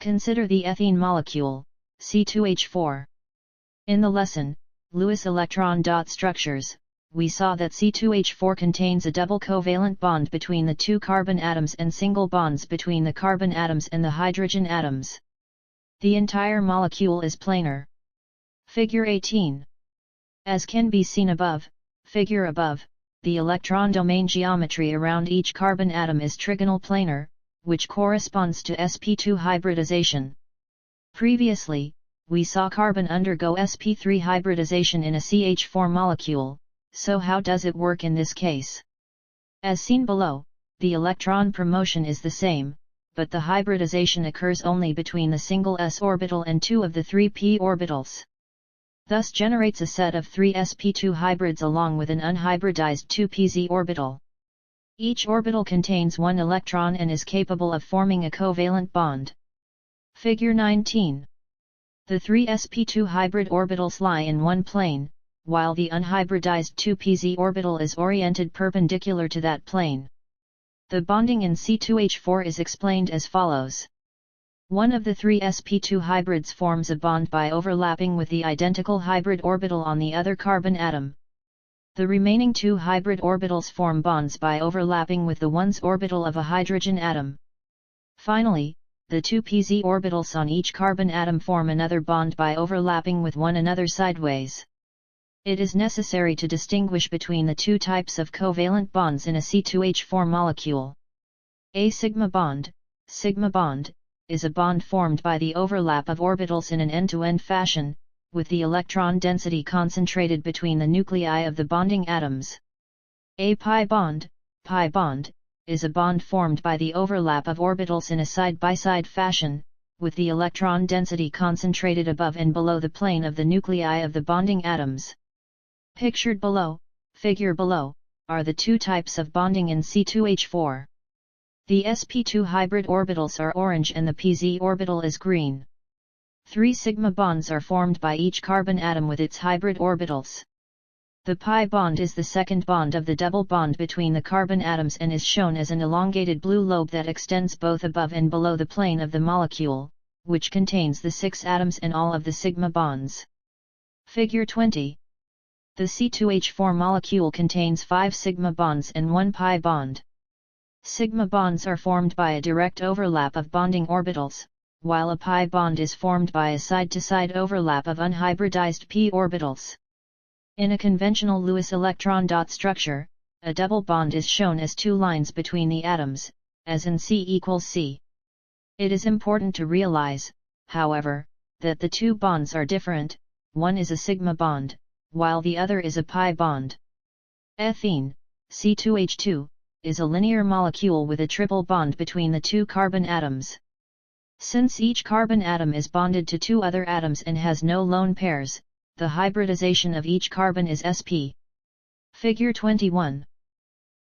Consider the ethene molecule, C2H4. In the lesson, Lewis electron dot structures, we saw that C2H4 contains a double covalent bond between the two carbon atoms and single bonds between the carbon atoms and the hydrogen atoms. The entire molecule is planar. Figure 18. As can be seen above, figure above, the electron domain geometry around each carbon atom is trigonal planar, which corresponds to sp2 hybridization. Previously, we saw carbon undergo sp3 hybridization in a CH4 molecule, so how does it work in this case? As seen below, the electron promotion is the same, but the hybridization occurs only between the single s orbital and two of the three p orbitals. Thus generates a set of 3 sp2 hybrids along with an unhybridized 2pz orbital. Each orbital contains one electron and is capable of forming a covalent bond. Figure 19. The 3 sp2 hybrid orbitals lie in one plane, while the unhybridized 2pz orbital is oriented perpendicular to that plane. The bonding in C2H4 is explained as follows. One of the 3 sp2 hybrids forms a bond by overlapping with the identical hybrid orbital on the other carbon atom. The remaining 2 hybrid orbitals form bonds by overlapping with the 1s orbital of a hydrogen atom. Finally, the 2pz orbitals on each carbon atom form another bond by overlapping with one another sideways. It is necessary to distinguish between the two types of covalent bonds in a C2H4 molecule. A sigma bond, is a bond formed by the overlap of orbitals in an end-to-end fashion, with the electron density concentrated between the nuclei of the bonding atoms. A pi bond, is a bond formed by the overlap of orbitals in a side-by-side fashion, with the electron density concentrated above and below the plane of the nuclei of the bonding atoms. Pictured below, figure below, are the two types of bonding in C2H4. The sp2 hybrid orbitals are orange and the pz orbital is green. 3 sigma bonds are formed by each carbon atom with its hybrid orbitals. The pi bond is the second bond of the double bond between the carbon atoms and is shown as an elongated blue lobe that extends both above and below the plane of the molecule, which contains the 6 atoms and all of the sigma bonds. Figure 20. The C2H4 molecule contains 5 sigma bonds and 1 pi bond. Sigma bonds are formed by a direct overlap of bonding orbitals, while a pi bond is formed by a side-to-side overlap of unhybridized p orbitals. In a conventional Lewis electron dot structure, a double bond is shown as 2 lines between the atoms, as in C=C. It is important to realize, however, that the 2 bonds are different, one is a sigma bond, while the other is a pi bond. Ethene, C2H2, is a linear molecule with a triple bond between the 2 carbon atoms. Since each carbon atom is bonded to 2 other atoms and has no lone pairs, the hybridization of each carbon is sp. Figure 21.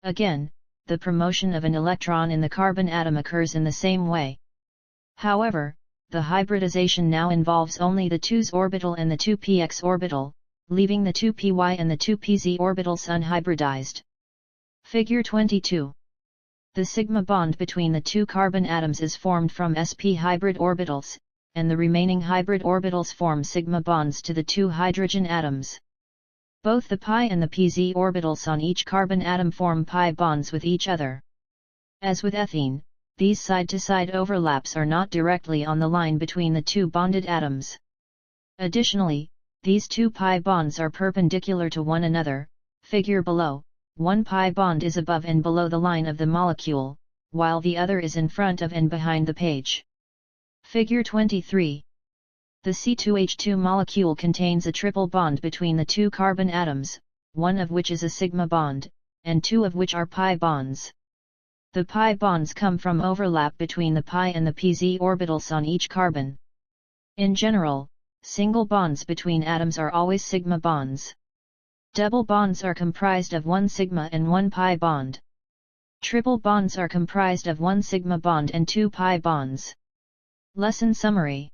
Again, the promotion of an electron in the carbon atom occurs in the same way. However, the hybridization now involves only the 2s orbital and the 2px orbital, leaving the 2py and the 2pz orbitals unhybridized. Figure 22. The sigma bond between the two carbon atoms is formed from sp hybrid orbitals, and the remaining hybrid orbitals form sigma bonds to the two hydrogen atoms. Both the pi and the pz orbitals on each carbon atom form pi bonds with each other. As with ethene, these side-to-side overlaps are not directly on the line between the two bonded atoms. Additionally, these two pi bonds are perpendicular to one another. Figure below, one pi bond is above and below the line of the molecule, while the other is in front of and behind the page. Figure 23. The C2H2 molecule contains a triple bond between the two carbon atoms, one of which is a sigma bond, and two of which are pi bonds. The pi bonds come from overlap between the pi and the pz orbitals on each carbon. In general, single bonds between atoms are always sigma bonds. Double bonds are comprised of one sigma and one pi bond. Triple bonds are comprised of one sigma bond and two pi bonds. Lesson summary.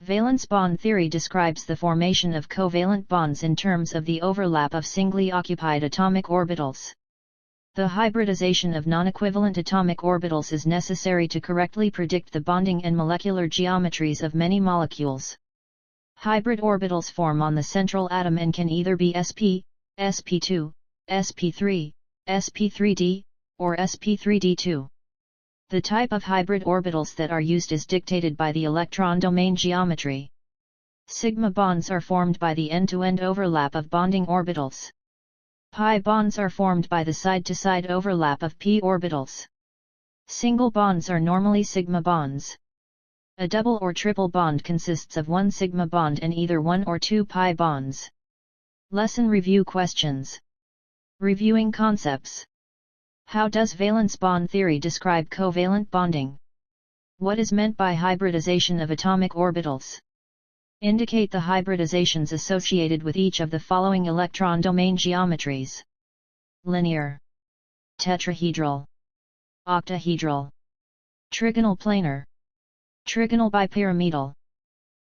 Valence bond theory describes the formation of covalent bonds in terms of the overlap of singly occupied atomic orbitals. The hybridization of non-equivalent atomic orbitals is necessary to correctly predict the bonding and molecular geometries of many molecules. Hybrid orbitals form on the central atom and can either be sp, sp2, sp3, sp3d, or sp3d2. The type of hybrid orbitals that are used is dictated by the electron domain geometry. Sigma bonds are formed by the end-to-end overlap of bonding orbitals. Pi bonds are formed by the side-to-side overlap of p orbitals. Single bonds are normally sigma bonds. A double or triple bond consists of one sigma bond and either one or two pi bonds. Lesson review questions. Reviewing concepts. How does valence bond theory describe covalent bonding? What is meant by hybridization of atomic orbitals? Indicate the hybridizations associated with each of the following electron domain geometries: linear, tetrahedral, octahedral, trigonal planar, trigonal bipyramidal.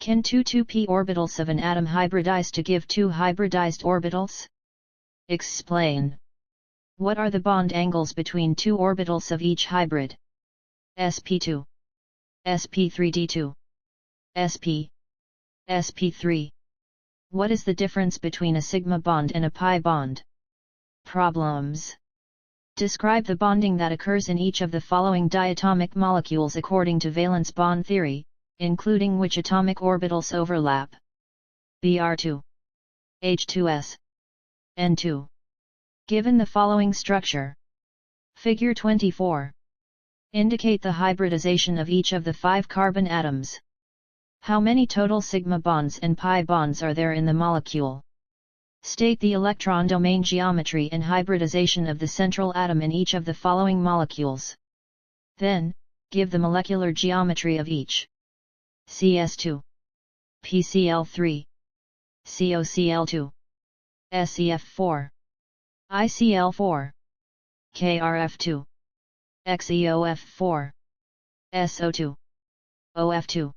Can two 2p orbitals of an atom hybridize to give two hybridized orbitals? Explain. What are the bond angles between two orbitals of each hybrid? sp2, sp3d2, sp, sp3. What is the difference between a sigma bond and a pi bond? Problems. Describe the bonding that occurs in each of the following diatomic molecules according to valence bond theory, including which atomic orbitals overlap. Br2, H2s, N2. Given the following structure. Figure 24. Indicate the hybridization of each of the 5 carbon atoms. How many total sigma bonds and pi bonds are there in the molecule? State the electron domain geometry and hybridization of the central atom in each of the following molecules. Then, give the molecular geometry of each. CS2, PCl3, COCl2, SEF4, ICl4, KRF2, XeOF4, SO2, OF2.